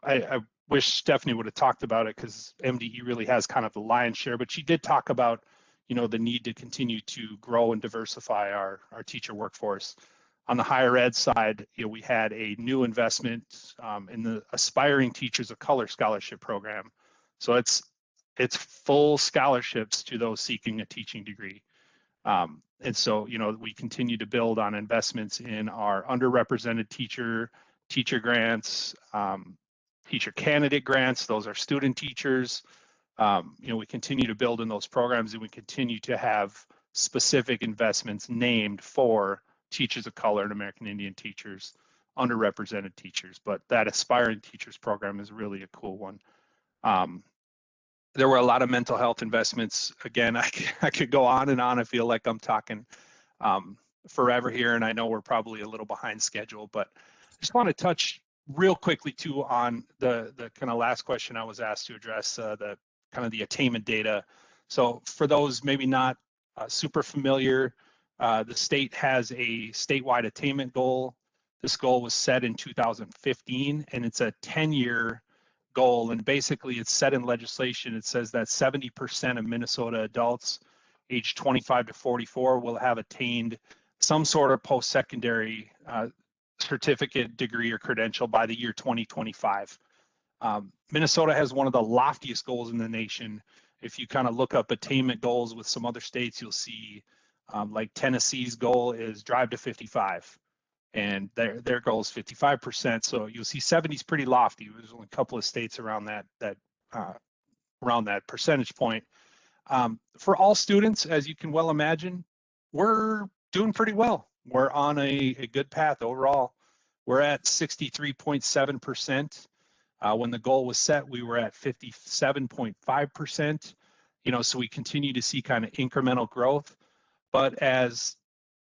E: I wish Stephanie would have talked about it because MDE really has kind of the lion's share, but she did talk about, the need to continue to grow and diversify our teacher workforce. On the higher ed side, we had a new investment in the Aspiring Teachers of Color Scholarship Program. So it's full scholarships to those seeking a teaching degree. And so, we continue to build on investments in our underrepresented teacher grants, teacher candidate grants. Those are student teachers. We continue to build in those programs, and we continue to have specific investments named for teachers of color and American Indian teachers, underrepresented teachers. But that Aspiring Teachers program is really a cool one. There were a lot of mental health investments. Again, I could go on and on. I feel like I'm talking forever here, and I know we're probably a little behind schedule, but I just want to touch real quickly too on the kind of last question I was asked to address, the kind of the attainment data. So for those maybe not super familiar, the state has a statewide attainment goal. This goal was set in 2015, and it's a 10-year goal. And basically it's set in legislation. It says that 70% of Minnesota adults aged 25 to 44 will have attained some sort of post-secondary certificate, degree, or credential by the year 2025. Minnesota has one of the loftiest goals in the nation. If you kind of look up attainment goals with some other states, you'll see like Tennessee's goal is drive to 55. And their goal is 55%. So you'll see 70 is pretty lofty. There's only a couple of states around that percentage point. For all students, as you can well imagine, we're doing pretty well. We're on a good path overall. We're at 63.7%. When the goal was set, we were at 57.5%. So we continue to see kind of incremental growth. But as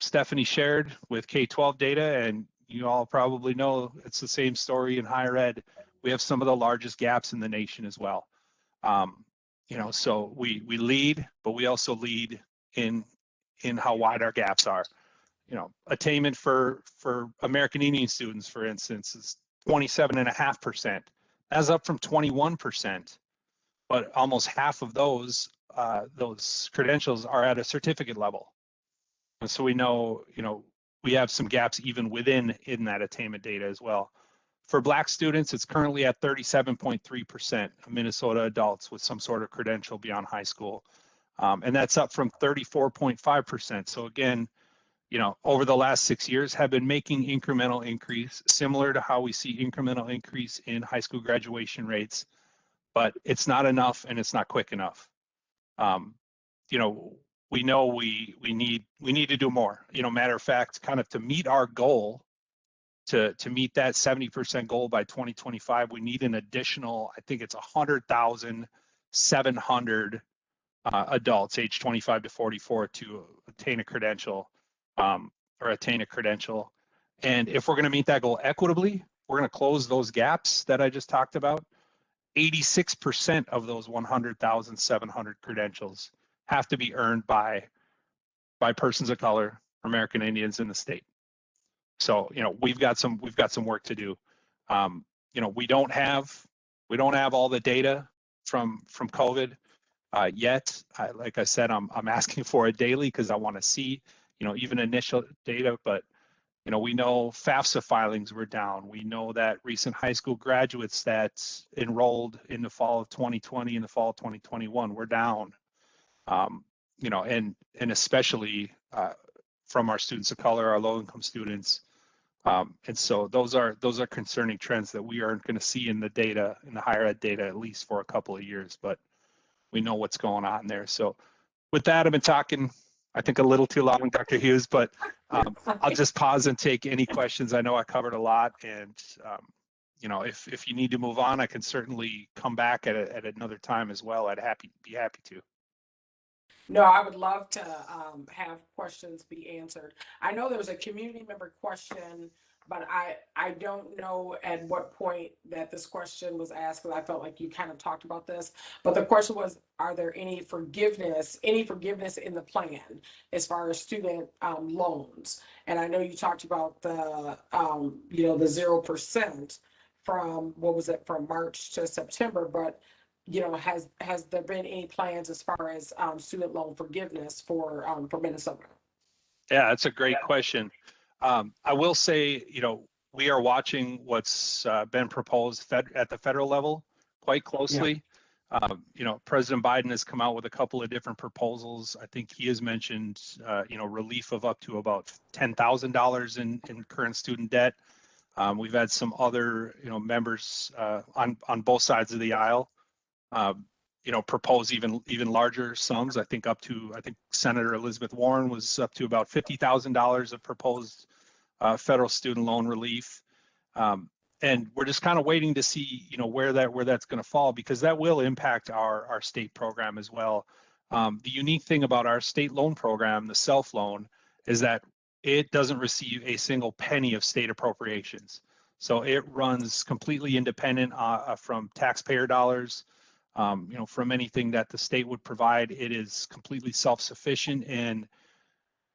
E: Stephanie shared with K-12 data, and you all probably know it's the same story in higher ed, we have some of the largest gaps in the nation as well. So we lead, but we also lead in how wide our gaps are. Attainment for American Indian students, for instance, is 27.5%. That's up from 21%, but almost half of those credentials are at a certificate level. And so we know, we have some gaps even in that attainment data as well. For Black students, it's currently at 37.3% of Minnesota adults with some sort of credential beyond high school. And that's up from 34.5%. So again, over the last 6 years have been making incremental increase, similar to how we see incremental increase in high school graduation rates, but it's not enough and it's not quick enough. We know we need to do more. Matter of fact, kind of to meet our goal, to meet that 70% goal by 2025, we need an additional, I think it's 100,700 adults age 25 to 44 to attain a credential or attain a credential. And if we're going to meet that goal equitably, we're going to close those gaps that I just talked about. 86% of those 100,700 credentials have to be earned by persons of color, American Indians in the state. So, we've got some work to do. We don't have all the data from COVID yet. Like I said, I'm asking for it daily because I want to see, even initial data, but we know FAFSA filings were down. We know that recent high school graduates that enrolled in the fall of 2020 and the fall of 2021 were down. And especially from our students of color, our low-income students. And so those are concerning trends that we aren't going to see in the data, in the higher ed data, at least for a couple of years, but we know what's going on there. So with that, I've been talking, I think, a little too long, Dr. Hughes, but I'll just pause and take any questions. I know I covered a lot, and if you need to move on, I can certainly come back at another time as well. I'd be happy to.
B: No, I would love to have questions be answered. I know there's a community member question but I don't know at what point that this question was asked, because I felt like you kind of talked about this. But the question was, are there any forgiveness in the plan as far as student loans? And I know you talked about the you know, the 0% from, what was it, from March to September, but you know, has there been any plans as far as student loan forgiveness for Minnesota?
E: Yeah, that's a great question. I will say, you know, we are watching what's been proposed at the federal level quite closely. You know, President Biden has come out with a couple of different proposals. I think he has mentioned, you know, relief of up to about $10,000 in current student debt. We've had some other, you know, members on both sides of the aisle, you know, propose even larger sums. I think Senator Elizabeth Warren was up to about $50,000 of proposed federal student loan relief. And we're just kind of waiting to see, you know, where that's going to fall, because that will impact our state program as well. The unique thing about our state loan program, the self loan, is that it doesn't receive a single penny of state appropriations. So it runs completely independent from taxpayer dollars. You know, from anything that the state would provide. It is completely self-sufficient. And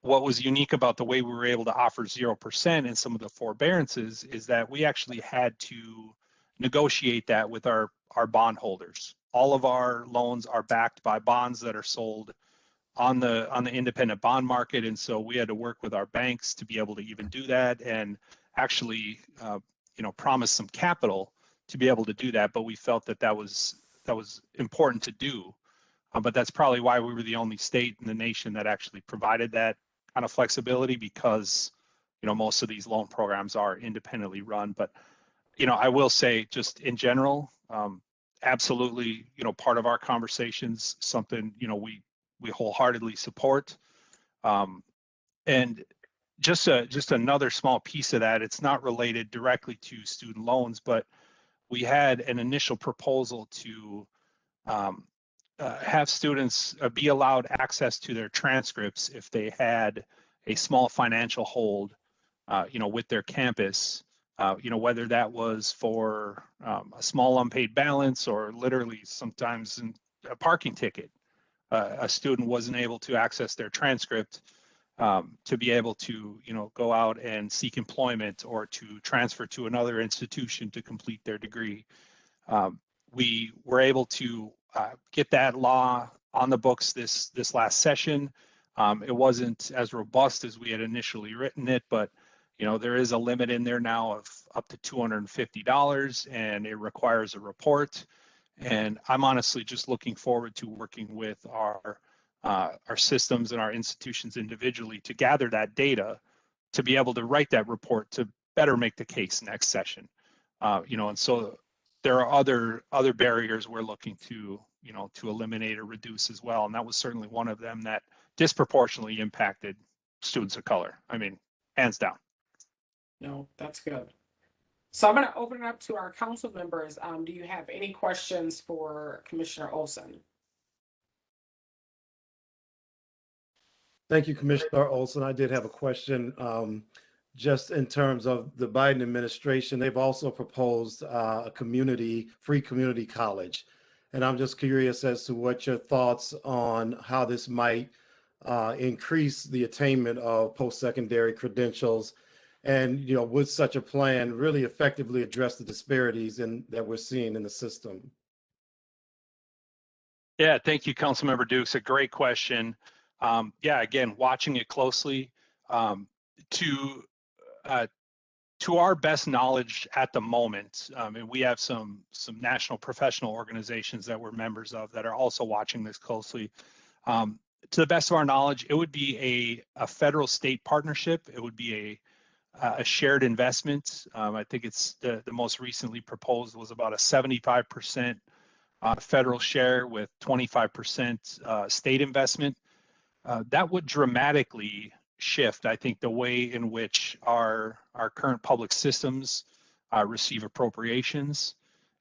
E: what was unique about the way we were able to offer 0% in some of the forbearances is that we actually had to negotiate that with our bondholders. All of our loans are backed by bonds that are sold on the independent bond market, and so we had to work with our banks to be able to even do that, and actually, you know, promise some capital to be able to do that. But we felt that was important to do. But that's probably why we were the only state in the nation that actually provided that kind of flexibility, because, you know, most of these loan programs are independently run. But, you know, I will say, just in general, absolutely, you know, part of our conversations, something, you know, we wholeheartedly support. And just another small piece of that, it's not related directly to student loans, but we had an initial proposal to have students be allowed access to their transcripts if they had a small financial hold, you know, with their campus, you know, whether that was for a small unpaid balance or literally sometimes in a parking ticket. A student wasn't able to access their transcript to be able to, you know, go out and seek employment or to transfer to another institution to complete their degree. We were able to get that law on the books this last session. It wasn't as robust as we had initially written it, but, you know, there is a limit in there now of up to $250, and it requires a report. And I'm honestly just looking forward to working with our systems and our institutions individually to gather that data, to be able to write that report to better make the case next session. You know, and so there are other barriers we're looking to, you know, to eliminate or reduce as well. And that was certainly one of them that disproportionately impacted students of color. I mean, hands down.
B: No, that's good. So I'm going to open it up to our council members. Do you have any questions for Commissioner Olson?
A: Thank you, Commissioner Olson. I did have a question. Just in terms of the Biden administration, they've also proposed a free community college. And I'm just curious as to what your thoughts on how this might increase the attainment of post-secondary credentials, and, you know, would such a plan really effectively address the disparities that we're seeing in the system?
E: Yeah, thank you, Councilmember Dukes. A great question. Yeah, again, watching it closely. To our best knowledge at the moment, and we have some national professional organizations that we're members of that are also watching this closely. To the best of our knowledge, it would be a federal-state partnership. It would be a shared investment. I think it's the most recently proposed was about a 75% federal share with 25% state investment. That would dramatically shift, I think, the way in which our current public systems receive appropriations.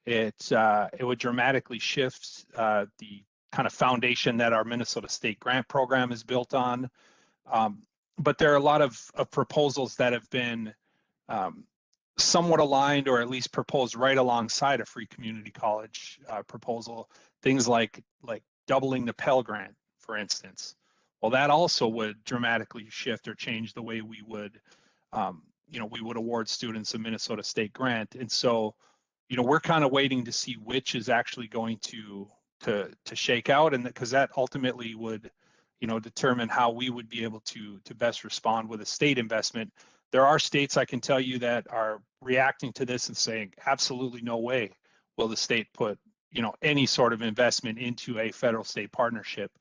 E: It would dramatically shift the kind of foundation that our Minnesota State Grant Program is built on. But there are a lot of proposals that have been somewhat aligned or at least proposed right alongside a free community college proposal. Things like doubling the Pell Grant, for instance. Well, that also would dramatically shift or change the way we would, we would award students a Minnesota State grant. And so, we're kind of waiting to see which is actually going to shake out, and because that ultimately would, determine how we would be able to best respond with a state investment. There are states, I can tell you, that are reacting to this and saying, absolutely no way will the state put, any sort of investment into a federal state partnership.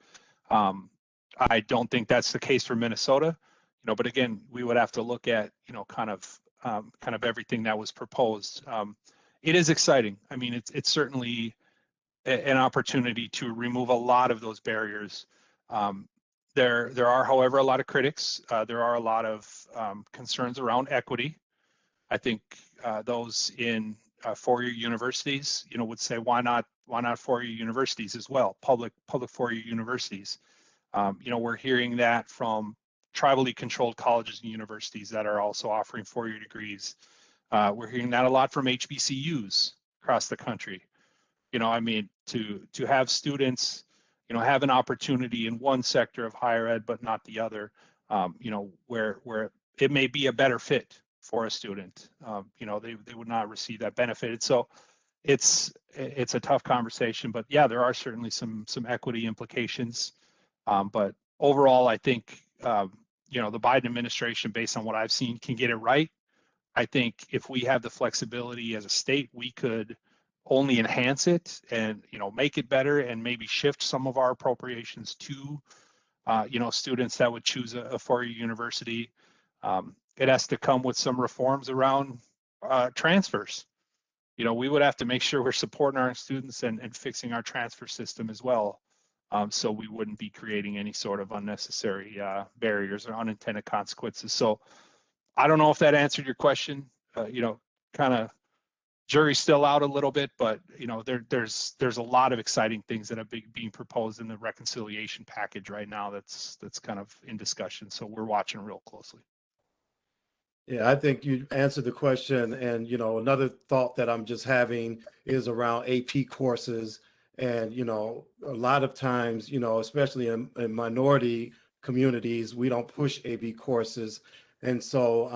E: I don't think that's the case for Minnesota, but again, we would have to look at, kind of everything that was proposed. It is exciting. I mean, it's certainly an opportunity to remove a lot of those barriers. There are, however, a lot of critics. There are a lot of concerns around equity. I think those in four-year universities, would say, why not four-year universities as well, public four-year universities. We're hearing that from tribally controlled colleges and universities that are also offering four-year degrees. We're hearing that a lot from HBCUs across the country. To have students, have an opportunity in one sector of higher ed, but not the other, where it may be a better fit for a student. They would not receive that benefit. So it's a tough conversation, but yeah, there are certainly some equity implications. But overall, I think, the Biden administration, based on what I've seen, can get it right. I think if we have the flexibility as a state, we could only enhance it and, make it better and maybe shift some of our appropriations to, students that would choose a four-year university. It has to come with some reforms around transfers. We would have to make sure we're supporting our students and fixing our transfer system as well. So we wouldn't be creating any sort of unnecessary barriers or unintended consequences. So I don't know if that answered your question. Kind of jury's still out a little bit, but there's a lot of exciting things that are being proposed in the reconciliation package right now. That's kind of in discussion. So we're watching real closely.
A: Yeah, I think you answered the question. And, another thought that I'm just having is around AP courses. And, a lot of times, especially in minority communities, we don't push AP courses. And so,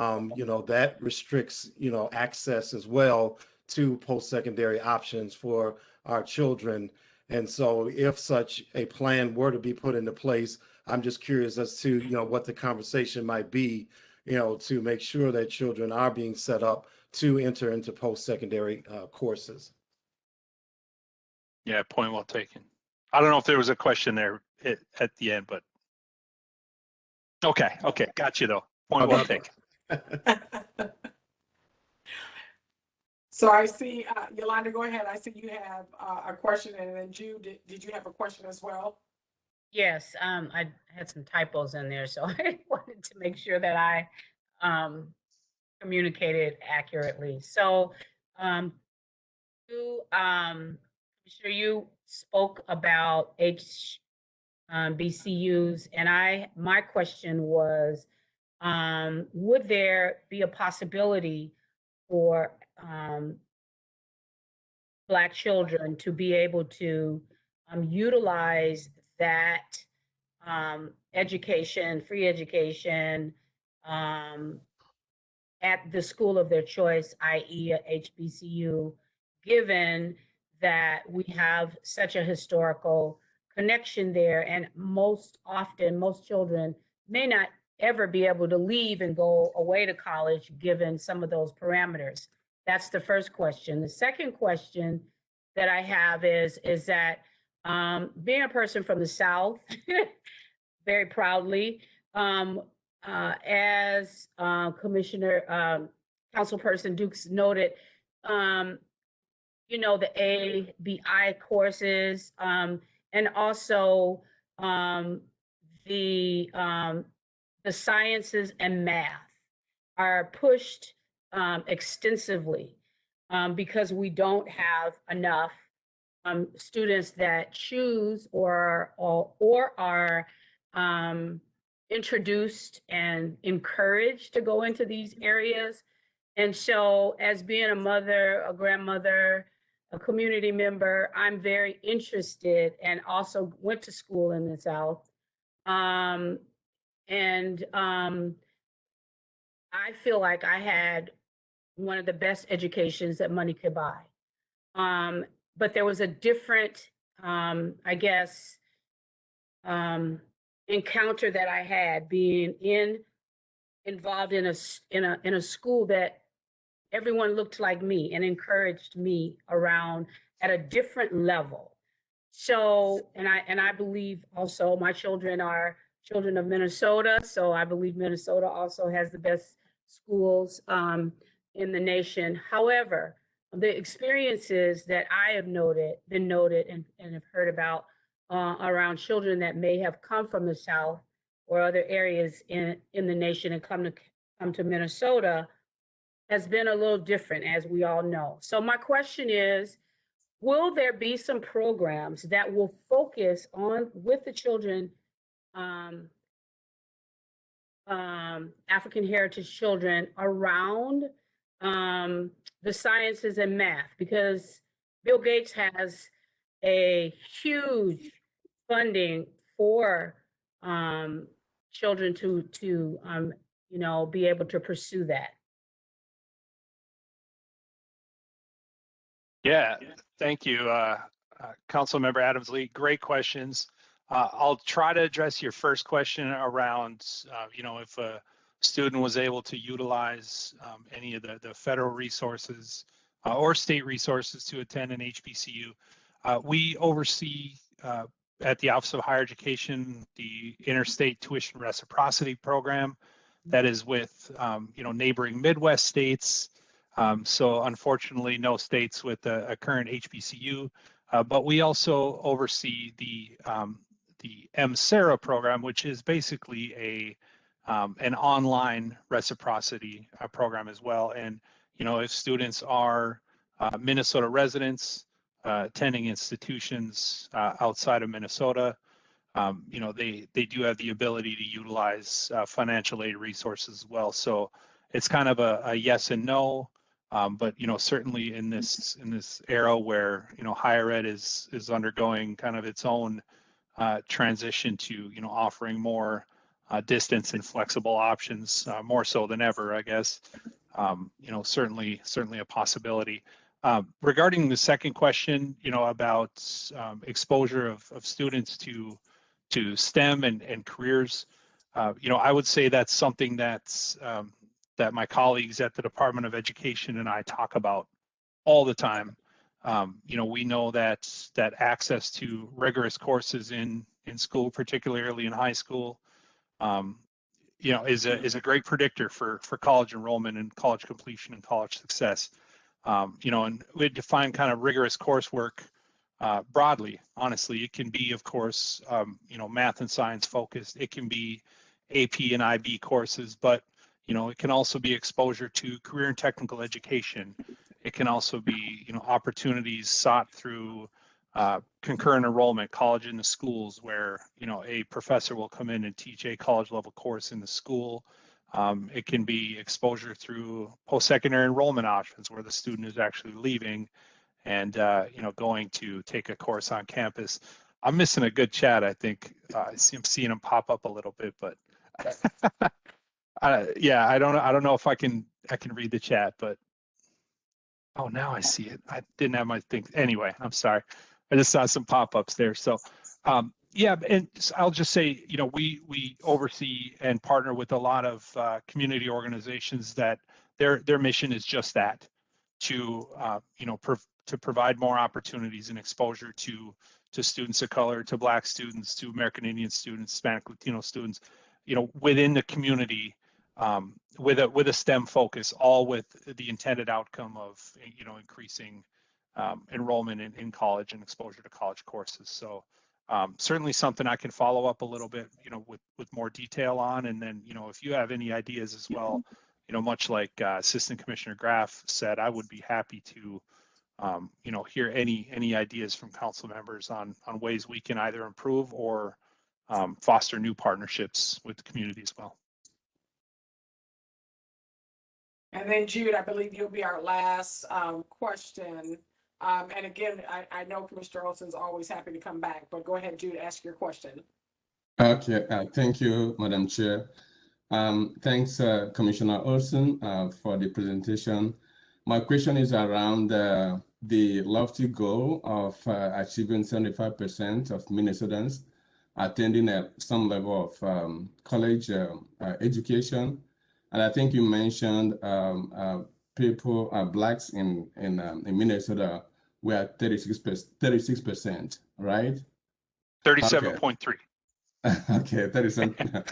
A: that restricts, access as well to post-secondary options for our children. And so if such a plan were to be put into place, I'm just curious as to, what the conversation might be, to make sure that children are being set up to enter into post-secondary courses.
E: Yeah, point well taken. I don't know if there was a question there at the end, but okay, got you though. Point well taken.
B: So I see, Yolanda, go ahead. I see you have a question, and then Jude, did you have a question as well?
C: Yes, I had some typos in there, so I wanted to make sure that I communicated accurately. So, you spoke about HBCUs, and my question was, would there be a possibility for Black children to be able to utilize that education, free education, at the school of their choice, i.e. a HBCU, given that we have such a historical connection there, and most often, most children may not ever be able to leave and go away to college given some of those parameters. That's the first question. The second question that I have is that being a person from the South, very proudly, as Commissioner Councilperson Dukes noted, the ABI courses, and also the sciences and math are pushed extensively because we don't have enough students that choose or are introduced and encouraged to go into these areas. And so as being a mother, a grandmother, a community member, I'm very interested and also went to school in the South. I feel like I had one of the best educations that money could buy. But there was a different, I guess, encounter that I had being involved in a school that everyone looked like me and encouraged me around at a different level. So, and I believe also my children are children of Minnesota, so I believe Minnesota also has the best schools in the nation. However, the experiences that I have been noted and have heard about around children that may have come from the South or other areas in the nation and come to Minnesota has been a little different, as we all know. So my question is, will there be some programs that will focus on with the children, African heritage children, around the sciences and math? Because Bill Gates has a huge funding for children to be able to pursue that.
E: Yeah, thank you, Councilmember Adams-Lee. Great questions. I'll try to address your first question around, if a student was able to utilize any of the federal resources or state resources to attend an HBCU. We oversee at the Office of Higher Education the Interstate Tuition Reciprocity Program that is with, neighboring Midwest states. So unfortunately, no states with a current HBCU, but we also oversee the MSERA program, which is basically an online reciprocity program as well. And if students are Minnesota residents attending institutions outside of Minnesota, they do have the ability to utilize financial aid resources as well. So it's kind of a yes and no. But certainly in this era where higher ed is undergoing kind of its own transition to offering more distance and flexible options, more so than ever, I guess. Certainly a possibility. Regarding the second question, about exposure of students to STEM and careers, I would say that's something that's that my colleagues at the Department of Education and I talk about all the time. We know that access to rigorous courses in school, particularly in high school, is a great predictor for college enrollment and college completion and college success. And we define kind of rigorous coursework broadly. Honestly, it can be, of course, math and science focused. It can be AP and IB courses, but it can also be exposure to career and technical education. It can also be, opportunities sought through concurrent enrollment, college in the schools, where, a professor will come in and teach a college level course in the school. It can be exposure through post-secondary enrollment options, where the student is actually leaving and, going to take a course on campus. I'm missing a good chat, I think. I'm seeing them pop up a little bit, but yeah, I don't know if I can read the chat, but oh, now I see it. I didn't have my thing. Anyway, I'm sorry. I just saw some pop-ups there. So yeah, and I'll just say, we oversee and partner with a lot of community organizations that their mission is just that, to to provide more opportunities and exposure to students of color, to Black students, to American Indian students, Hispanic Latino students, within the community, with a STEM focus, all with the intended outcome of increasing enrollment in college and exposure to college courses. So certainly something I can follow up a little bit, with more detail on. And then, if you have any ideas as well, much like Assistant Commissioner Graff said, I would be happy to hear any ideas from council members on ways we can either improve or foster new partnerships with the community as well.
B: And then Jude, I believe you'll be our last question. And again, I know Commissioner Olson's always happy to come back, but go ahead, Jude, ask your question.
F: Okay, thank you, Madam Chair. Thanks, Commissioner Olson, for the presentation. My question is around the lofty goal of achieving 75% of Minnesotans attending some level of college education. And I think you mentioned people, Blacks in Minnesota were at 36%, right?
E: 37.3.
F: Okay, 37.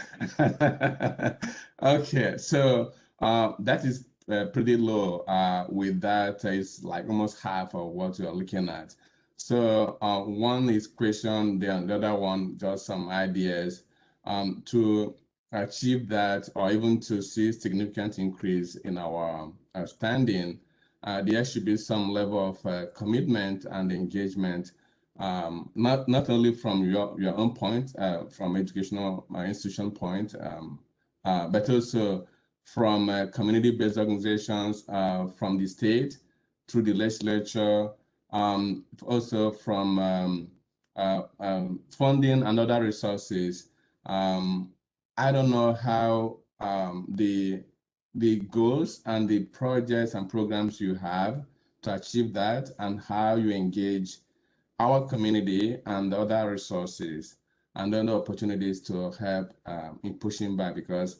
F: Okay, so that is pretty low. With that, it's like almost half of what you're looking at. So one is question, the other one just some ideas to achieve that, or even to see significant increase in our standing. There should be some level of commitment and engagement. Not only from your own point, from educational institution point, but also from community-based organizations, from the state through the legislature, also from funding and other resources. I don't know how the goals and the projects and programs you have to achieve that, and how you engage our community and other resources and other opportunities to help in pushing back, because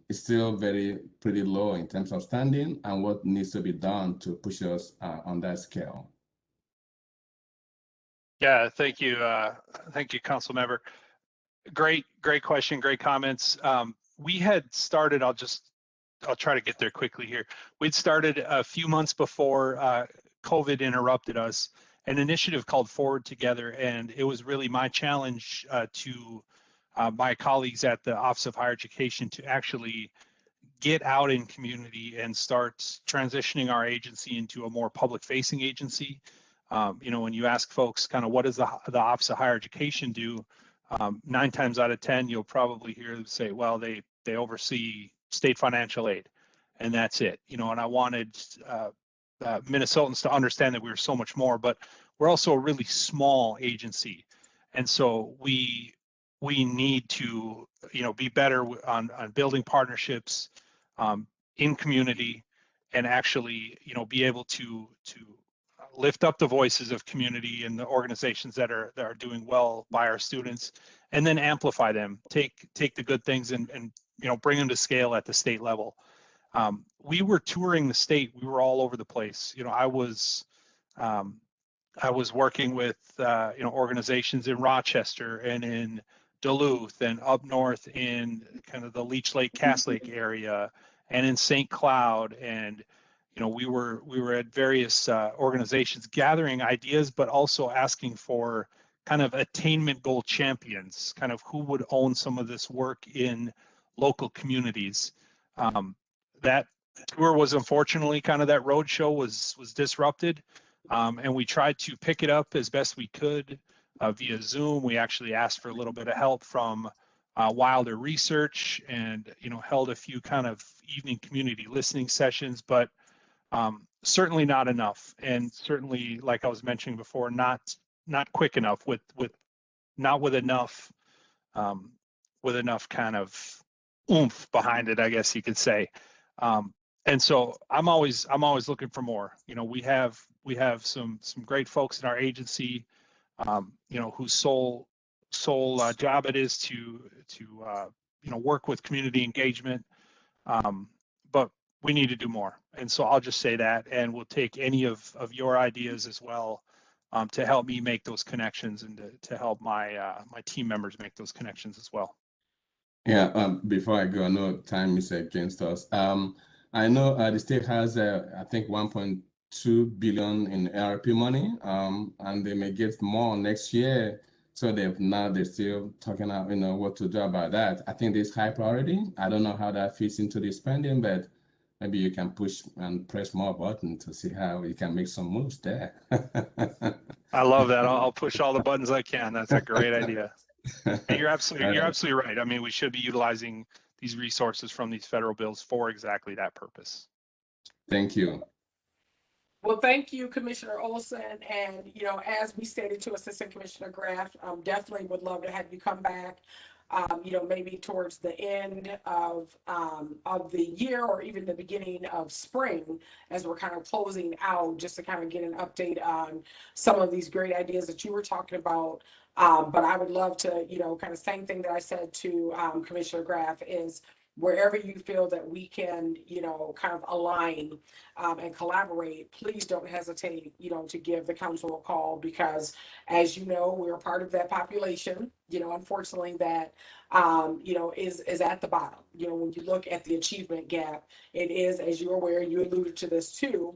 F: it's still pretty low in terms of standing and what needs to be done to push us on that scale.
E: Yeah, thank you. Thank you, Council Member. Great question, great comments. We had started, I'll try to get there quickly here. We'd started a few months before COVID interrupted us, an initiative called Forward Together, and it was really my challenge to my colleagues at the Office of Higher Education to actually get out in community and start transitioning our agency into a more public-facing agency. You know, when you ask folks kind of what does the Office of Higher Education do, 9 times out of 10, you'll probably hear them say, well, they oversee state financial aid, and that's it. You know, and I wanted Minnesotans to understand that we were so much more, but we're also a really small agency, and so we need to, you know, be better on building partnerships in community, and actually, you know, be able to lift up the voices of community and the organizations that are doing well by our students, and then amplify them, take the good things and you know, bring them to scale at the state level. We were touring the state. We were all over the place. You know, I was working with you know, organizations in Rochester and in Duluth and up north in kind of the Leech Lake, Cass Lake area, and in St. Cloud. And you know, we were at various organizations gathering ideas, but also asking for kind of attainment goal champions, kind of who would own some of this work in local communities. That tour was unfortunately kind of, that road show was disrupted, and we tried to pick it up as best we could via Zoom. We actually asked for a little bit of help from Wilder Research, and you know, held a few kind of evening community listening sessions, but certainly not enough, and certainly, like I was mentioning before, not quick enough, with enough kind of oomph behind it, I guess you could say. And so I'm always looking for more. You know, we have some great folks in our agency, you know, whose sole job it is to you know, work with community engagement, but we need to do more. And so I'll just say that, and we'll take any of your ideas as well, to help me make those connections, and to help my team members make those connections as well.
F: Yeah, before I go, I know time is against us. I know the state has, I think, 1.2 billion in ARP money, and they may get more next year. So they're still talking about, you know, what to do about that. I think this high priority. I don't know how that fits into the spending, but maybe you can push and press more button to see how you can make some moves there.
E: I love that. I'll push all the buttons I can. That's a great idea. And you're absolutely right. I mean, we should be utilizing these resources from these federal bills for exactly that purpose.
F: Thank you.
B: Well, thank you, Commissioner Olson. And, as we stated to Assistant Commissioner Graff, definitely would love to have you come back, maybe towards the end of the year or even the beginning of spring as we're kind of closing out, just to kind of get an update on some of these great ideas that you were talking about. But I would love to, kind of same thing that I said to Commissioner Graff is wherever you feel that we can, kind of align and collaborate, please don't hesitate, to give the council a call because, as you know, we're part of that population, unfortunately that, is at the bottom. When you look at the achievement gap, it is, as you're aware, you alluded to this too,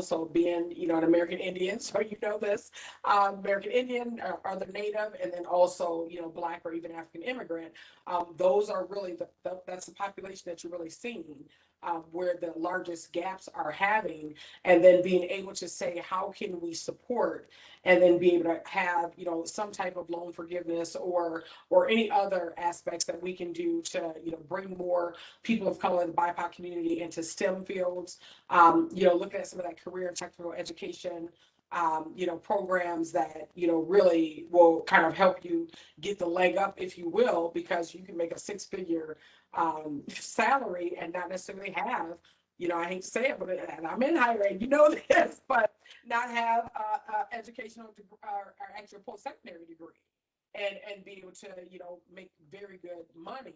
B: so being, an American Indian, so this, American Indian, other Native, and then also, Black or even African immigrant, those are really, that's the population that you're really seeing, where the largest gaps are having, and then being able to say, how can we support, and then be able to have, some type of loan forgiveness or any other aspects that we can do to, bring more people of color in the BIPOC community into STEM fields, looking at some of that career and technical education, programs that, really will kind of help you get the leg up, if you will, because you can make a six-figure salary and not necessarily have, I hate to say it, but and I'm in higher ed, this, but not have educational or actual post-secondary degree and be able to, make very good money.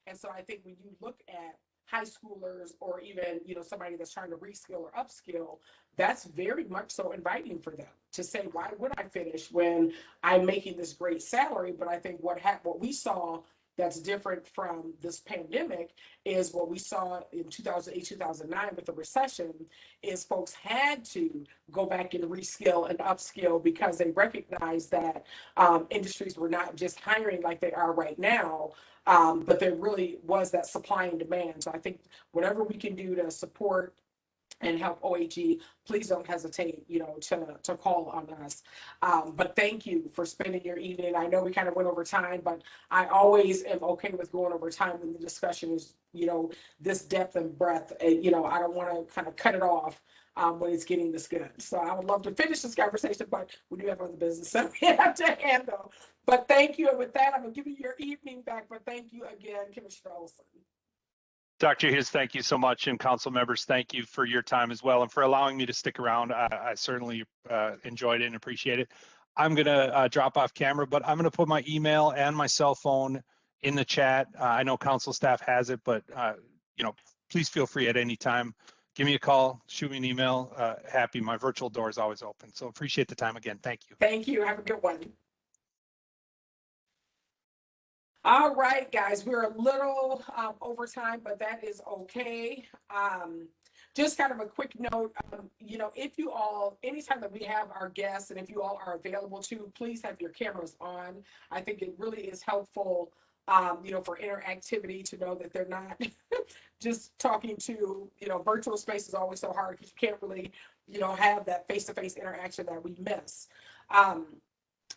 B: And so I think when you look at high schoolers or even, somebody that's trying to reskill or upskill, that's very much so inviting for them to say, why would I finish when I'm making this great salary? But I think what we saw that's different from this pandemic is what we saw in 2008, 2009 with the recession is folks had to go back and reskill and upskill because they recognized that industries were not just hiring like they are right now, but there really was that supply and demand. So I think whatever we can do to support and help OAG, please don't hesitate, to call on us. But thank you for spending your evening. I know we kind of went over time, but I always am okay with going over time when the discussion is, this depth and breadth. I don't want to kind of cut it off when it's getting this good. So I would love to finish this conversation, but we do have other business that we have to handle. But thank you. And with that, I'm going to give you your evening back. But thank you again, Commissioner Olson.
E: Dr. Hughes, thank you so much. And council members, thank you for your time as well and for allowing me to stick around. I certainly enjoyed it and appreciate it. I'm going to drop off camera, but I'm going to put my email and my cell phone in the chat. I know council staff has it, but please feel free at any time. Give me a call, shoot me an email. Happy. My virtual door is always open. So appreciate the time again. Thank you.
B: Thank you. Have a good one. All right, guys, we're a little over time, but that is okay. Just kind of a quick note, if you all, anytime that we have our guests and if you all are available to, please have your cameras on. I think it really is helpful, for interactivity to know that they're not just talking to, virtual space is always so hard because you can't really, have that face-to-face interaction that we miss.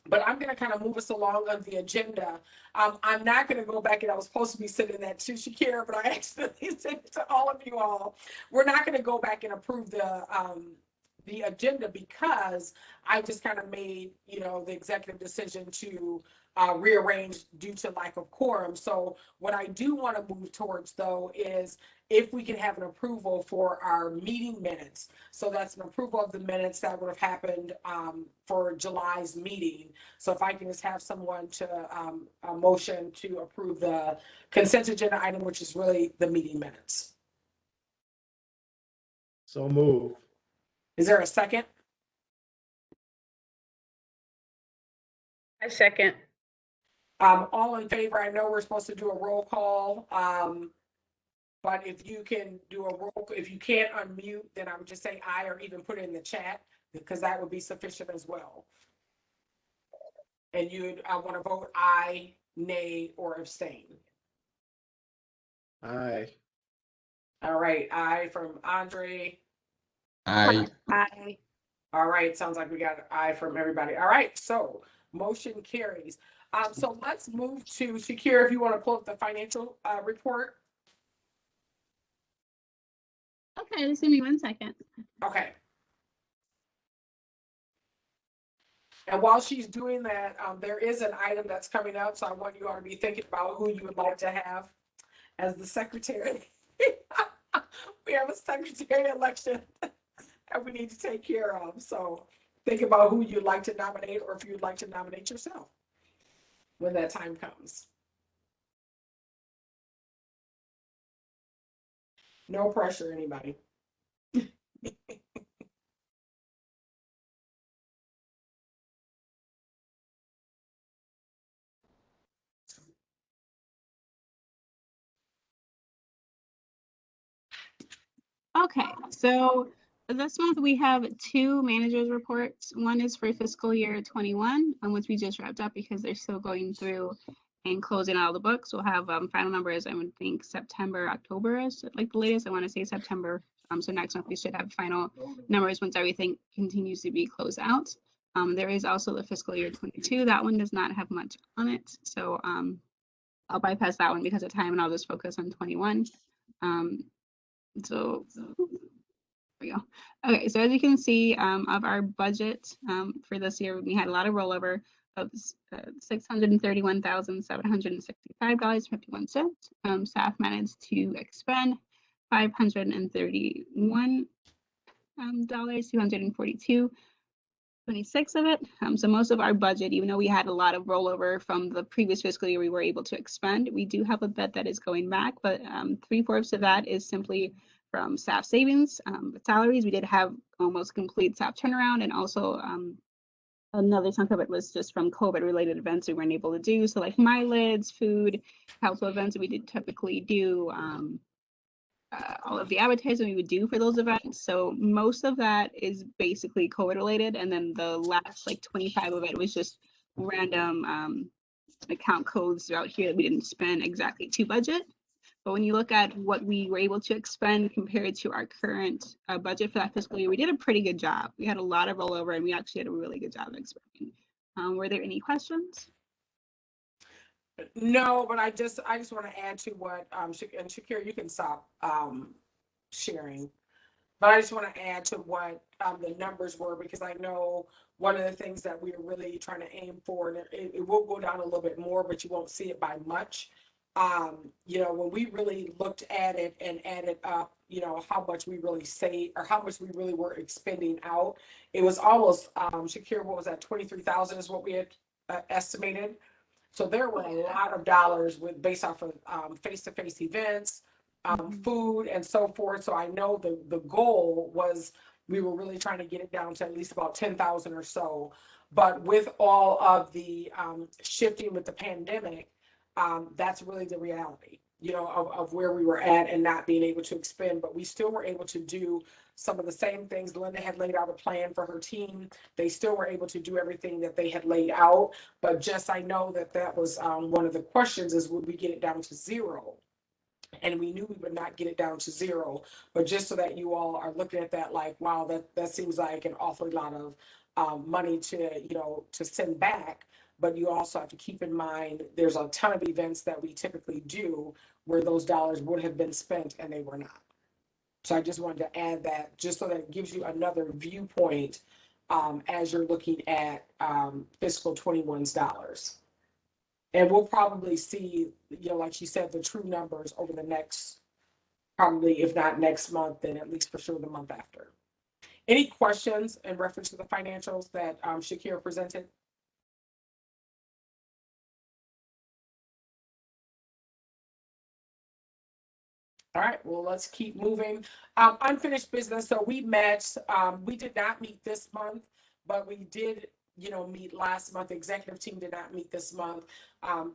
B: But I'm going to kind of move us along on the agenda. I'm not going to go back, and I was supposed to be sending that to Shakira, but I accidentally sent it to all of you all. We're not going to go back and approve the agenda because I just kind of made, the executive decision to rearrange due to lack of quorum. So what I do want to move towards, though, is if we can have an approval for our meeting minutes. So that's an approval of the minutes that would have happened for July's meeting. So if I can just have someone to a motion to approve the consent agenda item, which is really the meeting minutes.
A: So move.
B: Is there a second?
C: I second.
B: All in favor? I know we're supposed to do a roll call. But if you can do a roll, if you can't unmute, then I would just say aye or even put it in the chat because that would be sufficient as well. And you'd want to vote aye, nay, or abstain.
A: Aye.
B: All right, aye from Andre.
F: Aye.
C: Aye.
B: All right, sounds like we got an aye from everybody. All right, so motion carries. So let's move to Shakira, if you want to pull up the financial report.
G: Okay, just give me 1 second.
B: Okay. And while she's doing that, there is an item that's coming up, so I want you all to be thinking about who you would like to have as the secretary. We have a secretary election that we need to take care of. So think about who you'd like to nominate, or if you'd like to nominate yourself when that time comes. No pressure, anybody.
G: Okay, so this month we have 2 managers reports. One is for fiscal year 21, which we just wrapped up because they're still going through and closing all the books. We'll have final numbers, I would think September, October is like the latest. I want to say September. So next month we should have final numbers once everything continues to be closed out. There is also the fiscal year 22. That one does not have much on it. So I'll bypass that one because of time and I'll just focus on 21. So there we go. Okay, so as you can see, of our budget for this year, we had a lot of rollover of $631,765.51. Staff managed to expend $531 $242.26 of it. So most of our budget, even though we had a lot of rollover from the previous fiscal year, we were able to expend. We do have a bit that is going back, but 3/4 of that is simply from staff savings. Salaries, we did have almost complete staff turnaround, and also another chunk of it was just from COVID related events we weren't able to do. So like mileage, food, council events that we did typically do, all of the advertising we would do for those events. So most of that is basically COVID related. And then the last like 25 of it was just random account codes throughout here that we didn't spend exactly to budget. But when you look at what we were able to expend compared to our current budget for that fiscal year, we did a pretty good job. We had a lot of rollover and we actually had a really good job of expending. Were there any questions?
B: No, but I just want to add to what and Shakira, you can stop sharing. But I just want to add to what the numbers were, because I know one of the things that we're really trying to aim for, and it will go down a little bit more, but you won't see it by much. You know, when we really looked at it and added up, you know, how much we really saved or how much we really were expending out, it was almost, Shakira, what was that, 23,000 is what we had estimated. So there were a lot of dollars based off of face-to-face events, food and so forth. So I know the goal was we were really trying to get it down to at least about 10,000 or so. But with all of the shifting with the pandemic, that's really the reality, you know, of where we were at and not being able to expend. But we still were able to do some of the same things. Linda had laid out a plan for her team. They still were able to do everything that they had laid out. But just, I know that was one of the questions is, would we get it down to zero? And we knew we would not get it down to zero. But just so that you all are looking at that like, wow, that seems like an awful lot of money to, you know, to send back. But you also have to keep in mind, there's a ton of events that we typically do where those dollars would have been spent and they were not. So I just wanted to add that, just so that it gives you another viewpoint as you're looking at fiscal 21's dollars. And we'll probably see, you know, like she said, the true numbers over the next, probably if not next month, then at least for sure the month after. Any questions in reference to the financials that Shakira presented? All right, well, let's keep moving. Unfinished business. So we met, we did not meet this month, but we did, you know, meet last month. The executive team did not meet this month,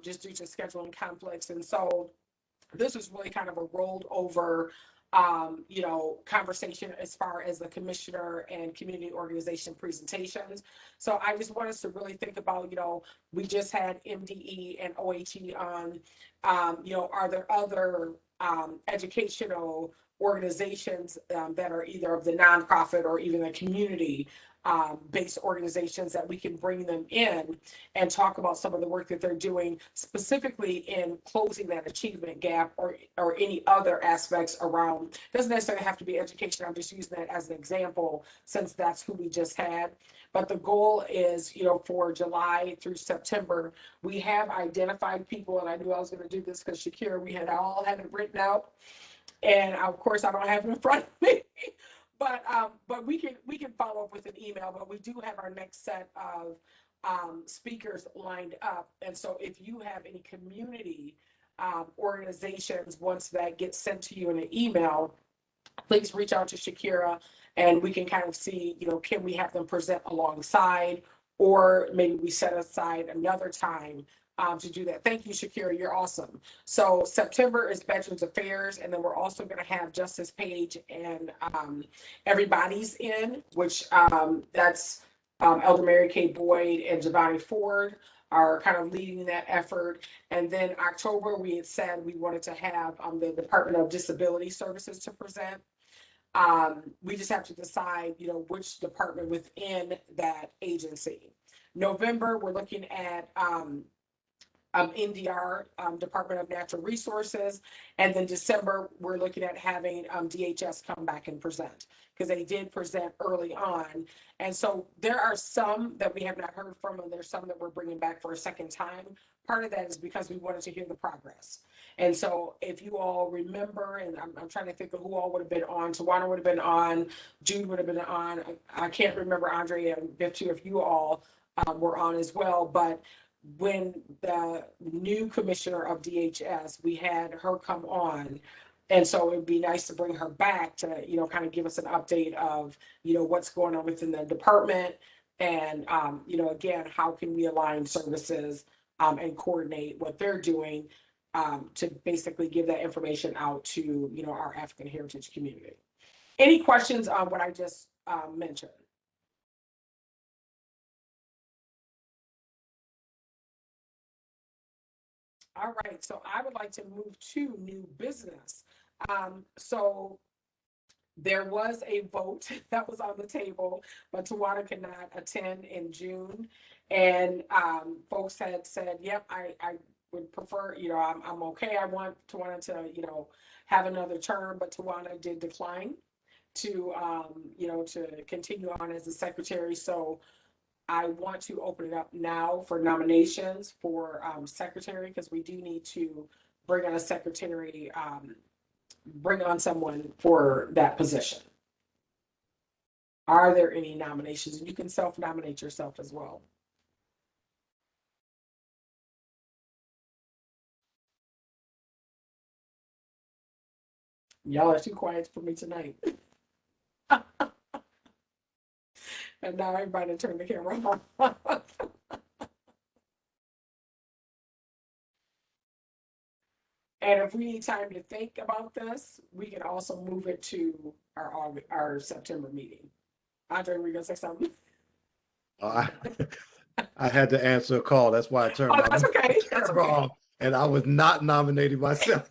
B: just due to scheduling conflicts. And so this was really kind of a rolled over, you know, conversation as far as the commissioner and community organization presentations. So I just want us to really think about, you know, we just had MDE and OHE on, you know, are there other educational organizations that are either of the nonprofit or even the community based organizations, that we can bring them in and talk about some of the work that they're doing specifically in closing that achievement gap, or any other aspects around. Doesn't necessarily have to be education. I'm just using that as an example since that's who we just had. But the goal is, for July through September, we have identified people, and I knew I was going to do this because Shakira, we had all had it written out, and of course I don't have it in front of me. But we can follow up with an email. But we do have our next set of speakers lined up, and so if you have any community organizations, once that gets sent to you in an email, please reach out to Shakira, and we can kind of see, can we have them present alongside, or maybe we set aside another time to do that. Thank you, Shakira. You're awesome. So September is Veterans Affairs, and then we're also going to have Justice Page and Everybody's In, which that's Elder Mary Kay Boyd and Giovanni Ford are kind of leading that effort. And then October, we had said we wanted to have the Department of Disability Services to present. We just have to decide, which department within that agency. November, we're looking at NDR, Department of Natural Resources. And then December, we're looking at having DHS come back and present, because they did present early on. And so there are some that we have not heard from, and there's some that we're bringing back for a second time. Part of that is because we wanted to hear the progress. And so if you all remember, and I'm trying to think of who all would have been on, Tawana would have been on, Jude would have been on. I can't remember, Andre and Biff, if you all were on as well. But when the new commissioner of DHS, we had her come on. And so it'd be nice to bring her back to, kind of give us an update of, what's going on within the department. And, again, how can we align services and coordinate what they're doing to basically give that information out to, our African heritage community. Any questions on what I just mentioned? All right, so I would like to move to new business. So there was a vote that was on the table, but Tawana could not attend in June. And folks had said, yep, I would prefer, I'm okay. I want Tawana to, have another term, but Tawana did decline to, to continue on as the secretary. So I want to open it up now for nominations for secretary, because we do need to bring on a secretary, bring on someone for that position. Are there any nominations? And you can self-nominate yourself as well. Y'all are too quiet for me tonight. And now everybody turn the camera on. And if we need time to think about this, we can also move it to our September meeting. Andre, were you gonna say something?
A: I had to answer a call. That's why I turned my
B: that's okay. That's okay.
A: off, and I was not nominating myself.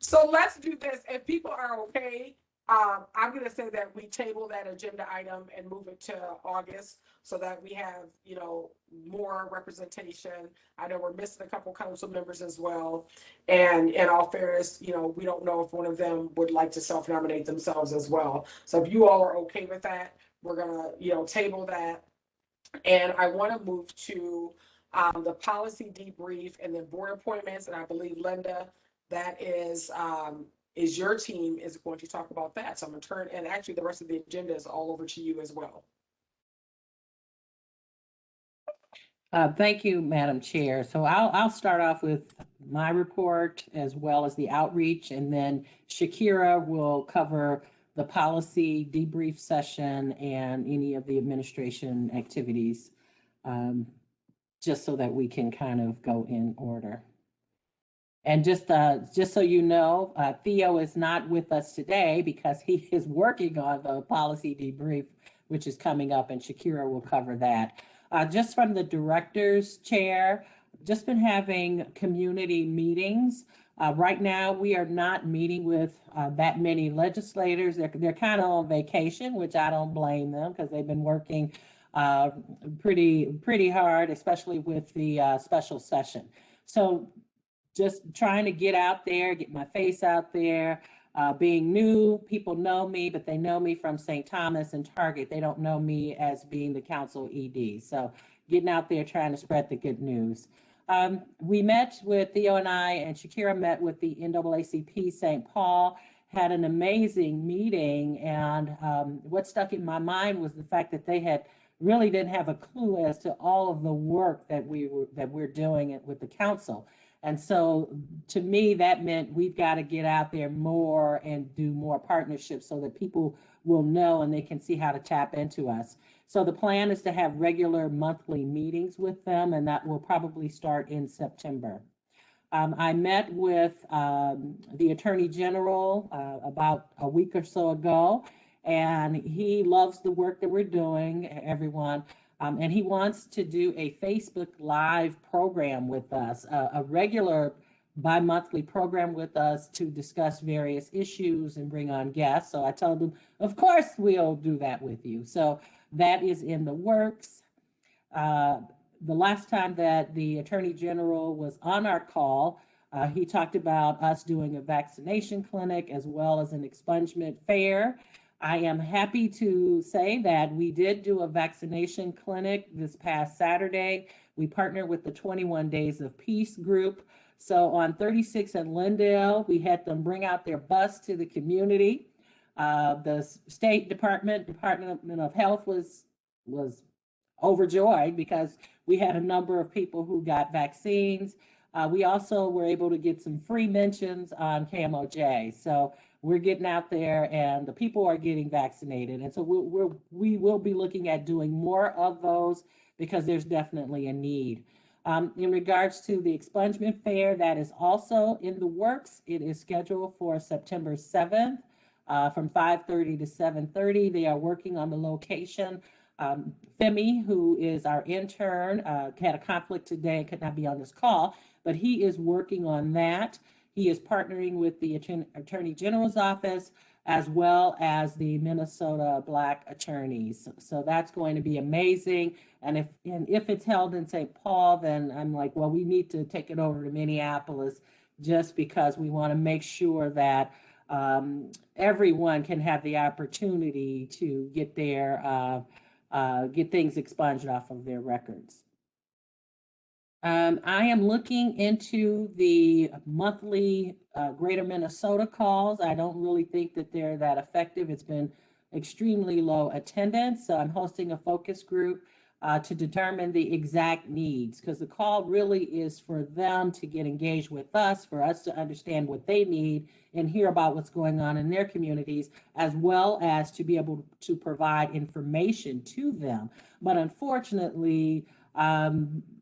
B: So let's do this. If people are okay, I'm going to say that we table that agenda item and move it to August, so that we have, more representation. I know we're missing a couple council members as well. And in all fairness, we don't know if one of them would like to self-nominate themselves as well. So if you all are okay with that, we're going to, table that. And I want to move to the policy debrief and then board appointments. And I believe, Linda, that is your team is going to talk about that. So I'm going to turn, and actually the rest of the agenda is all over to you as well.
H: Thank you, Madam Chair. So I'll start off with my report as well as the outreach, and then Shakira will cover the policy debrief session and any of the administration activities, just so that we can kind of go in order. And just so you know, Theo is not with us today because he is working on the policy debrief, which is coming up, and Shakira will cover that. Just from the director's chair, just been having community meetings Right now, we are not meeting with that many legislators. They're kind of on vacation, which I don't blame them because they've been working pretty hard, especially with the special session. So just trying to get out there, get my face out there. Being new, people know me, but they know me from St. Thomas and Target. They don't know me as being the council ED. So getting out there, trying to spread the good news. We met with Theo and I, and Shakira met with the NAACP St. Paul, had an amazing meeting. And what stuck in my mind was the fact that they had really didn't have a clue as to all of the work that we're doing with the council. And so to me, that meant we've got to get out there more and do more partnerships so that people will know and they can see how to tap into us. So the plan is to have regular monthly meetings with them, and that will probably start in September. I met with the Attorney General about a week or so ago, and he loves the work that we're doing, everyone. And he wants to do a Facebook Live program with us, a regular bi-monthly program with us to discuss various issues and bring on guests. So I told him, of course, we'll do that with you. So that is in the works. The last time that the Attorney General was on our call, he talked about us doing a vaccination clinic as well as an expungement fair. I am happy to say that we did do a vaccination clinic this past Saturday. We partnered with the 21 Days of Peace group. So on 36 and Lindale, we had them bring out their bus to the community. The State Department of Health was overjoyed because we had a number of people who got vaccines. We also were able to get some free mentions on KMOJ. So we're getting out there and the people are getting vaccinated. And so we will be looking at doing more of those because there's definitely a need. In regards to the expungement fair, that is also in the works. It is scheduled for September 7th from 5:30 to 7:30. They are working on the location. Femi, who is our intern, had a conflict today and could not be on this call, but he is working on that. He is partnering with the Attorney General's office as well as the Minnesota Black attorneys. So that's going to be amazing. And if it's held in St. Paul, then I'm like, well, we need to take it over to Minneapolis just because we want to make sure that everyone can have the opportunity to get things expunged off of their records. I am looking into the monthly Greater Minnesota calls. I don't really think that they're that effective. It's been extremely low attendance. So I'm hosting a focus group to determine the exact needs, because the call really is for them to get engaged with us, for us to understand what they need and hear about what's going on in their communities, as well as to be able to provide information to them. But unfortunately,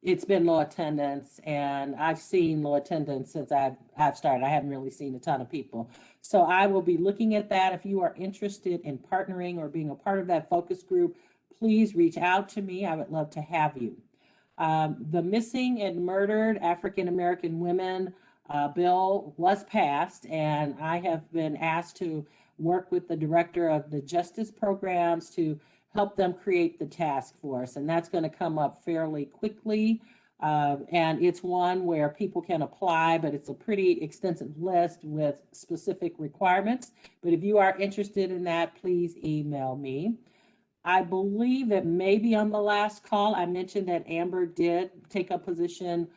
H: it's been low attendance, and I've seen low attendance since I've started. I haven't really seen a ton of people. So I will be looking at that. If you are interested in partnering or being a part of that focus group, please reach out to me. I would love to have you. The Missing and Murdered African American Women bill was passed, and I have been asked to work with the director of the justice programs to help them create the task force. And that's going to come up fairly quickly. And it's one where people can apply, but it's a pretty extensive list with specific requirements. But if you are interested in that, please email me. I believe that maybe on the last call, I mentioned that Amber did take a position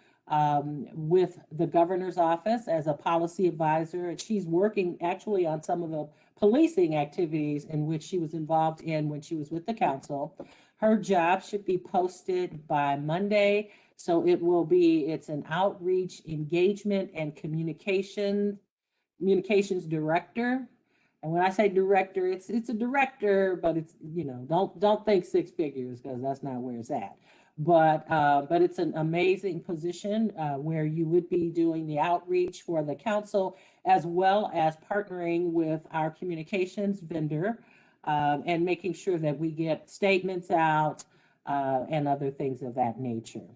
H: with the governor's office as a policy advisor. And she's working actually on some of the policing activities in which she was involved in when she was with the council. Her job should be posted by Monday. So it's an outreach, engagement, and communications director. And when I say director, it's a director, but it's, don't think six figures, because that's not where it's at. But it's an amazing position where you would be doing the outreach for the council, as well as partnering with our communications vendor and making sure that we get statements out and other things of that nature.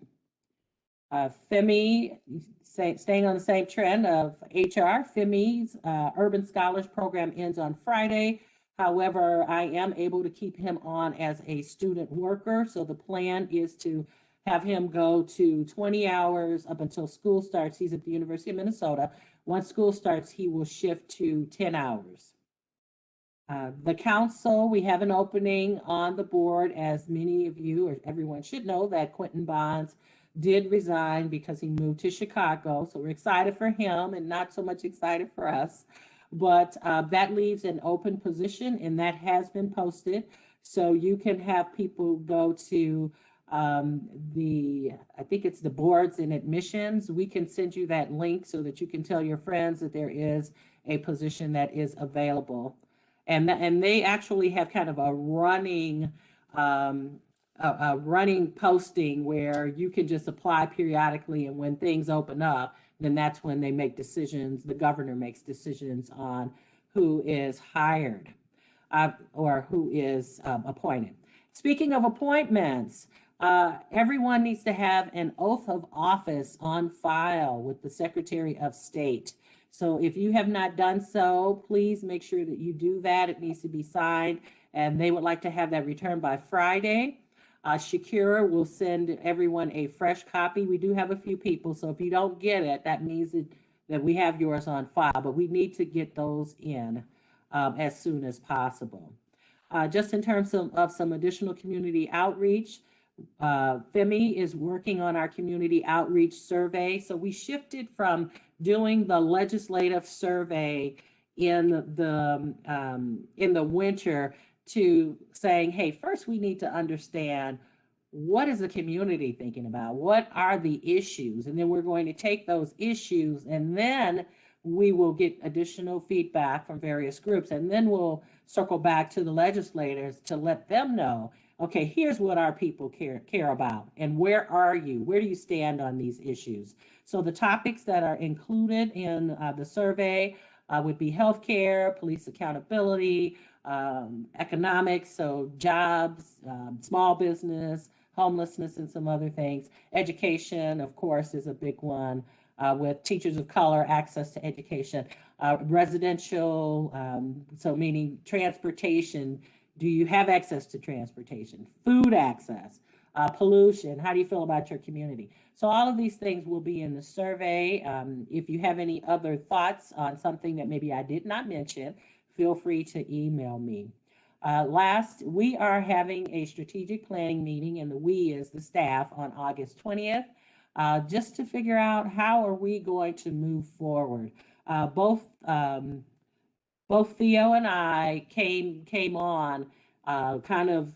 H: FEMI, staying on the same trend of HR, FEMI's Urban Scholars Program ends on Friday. However, I am able to keep him on as a student worker. So the plan is to have him go to 20 hours up until school starts. He's at the University of Minnesota. Once school starts, he will shift to 10 hours. The council, we have an opening on the board, as many of you or everyone should know that Quentin Bonds did resign because he moved to Chicago. So we're excited for him and not so much excited for us. But that leaves an open position, and that has been posted. So you can have people go to I think it's the boards and admissions. We can send you that link so that you can tell your friends that there is a position that is available. And they actually have kind of a running posting where you can just apply periodically, and when things open up, then that's when they make decisions. The governor makes decisions on who is hired or who is appointed. Speaking of appointments, everyone needs to have an oath of office on file with the Secretary of State. So if you have not done so, please make sure that you do that. It needs to be signed, and they would like to have that returned by Friday. Shakira will send everyone a fresh copy. We do have a few people, so if you don't get it, that means that we have yours on file, but we need to get those in as soon as possible. Just in terms of some additional community outreach, FEMI is working on our community outreach survey. So we shifted from doing the legislative survey in the winter to saying, hey, first we need to understand what is the community thinking about? What are the issues? And then we're going to take those issues, and then we will get additional feedback from various groups. And then we'll circle back to the legislators to let them know, okay, here's what our people care about, and where are you? Where do you stand on these issues? So the topics that are included in the survey would be healthcare, police accountability, economics, so jobs, small business, homelessness, and some other things. Education, of course, is a big one, with teachers of color, access to education. Residential, so meaning transportation. Do you have access to transportation? Food access, pollution. How do you feel about your community? So all of these things will be in the survey. If you have any other thoughts on something that maybe I did not mention, feel free to email me. Last, we are having a strategic planning meeting, and the we is the staff, on August 20th, just to figure out how are we going to move forward. Both Theo and I came on kind of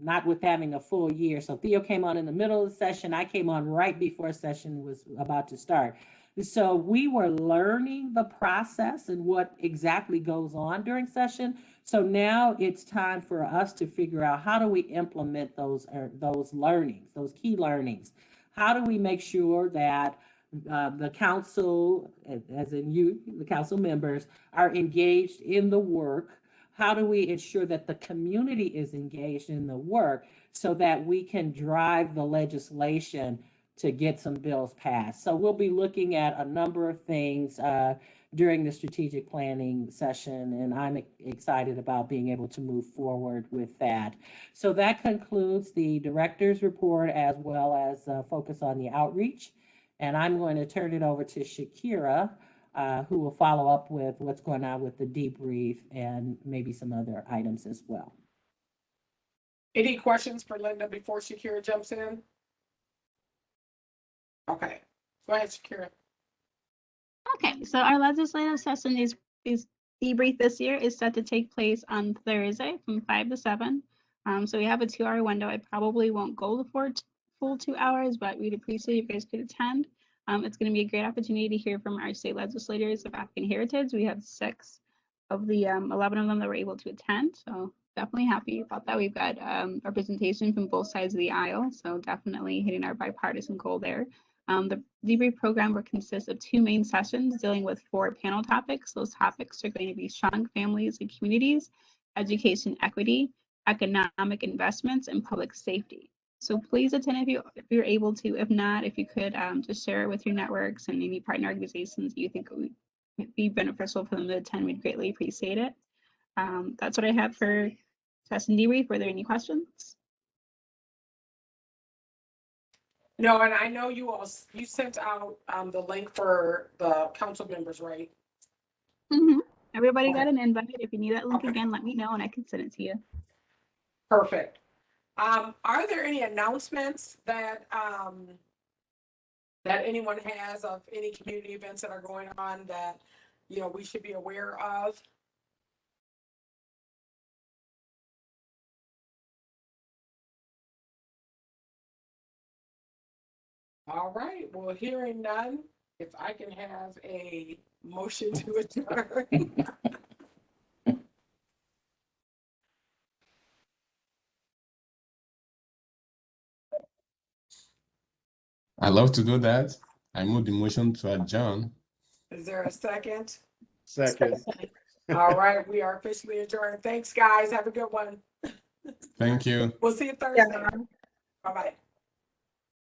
H: not with having a full year. So Theo came on in the middle of the session. I came on right before session was about to start. So we were learning the process and what exactly goes on during session. So now it's time for us to figure out, how do we implement those learnings, those key learnings? How do we make sure that the council, as in you, the council members, are engaged in the work? How do we ensure that the community is engaged in the work so that we can drive the legislation to get some bills passed? So we'll be looking at a number of things during the strategic planning session, and I'm excited about being able to move forward with that. So that concludes the director's report, as well as focus on the outreach. And I'm going to turn it over to Shakira, who will follow up with what's going on with the debrief and maybe some other items as well.
B: Any questions for Linda before Shakira jumps in? Okay, go ahead, Shakira.
G: Okay, so our legislative session is debrief this year is set to take place on Thursday from 5 to 7. So we have a 2-hour window. I probably won't go the full 2 hours, but we'd appreciate if you guys could attend. It's going to be a great opportunity to hear from our state legislators of African Heritage. We have 6 of the 11 of them that were able to attend, so definitely happy about that. We've got representation from both sides of the aisle, so definitely hitting our bipartisan goal there. The debrief program will consist of 2 main sessions dealing with 4 panel topics. Those topics are going to be strong families and communities, education equity, economic investments, and public safety. So please attend if you're able to. If not, if you could just share it with your networks and any partner organizations you think would be beneficial for them to attend, we'd greatly appreciate it. That's what I have for test and debrief. Were there any questions?
B: No, and I know you sent out the link for the council members, right?
G: Mm-hmm. Everybody got
B: Okay.
G: an invite. If you need that link
B: Okay.
G: again, let me know and I can send it to you.
B: Perfect. Are there any announcements that that anyone has of any community events that are going on that, you know, we should be aware of? All right, well, hearing none, if I can have a motion to adjourn.
F: I love to do that. I move the motion to adjourn.
B: Is there a second?
A: Second.
B: All right, we are officially adjourned. Thanks, guys. Have a good one.
F: Thank you.
B: We'll see you Thursday. Bye-bye.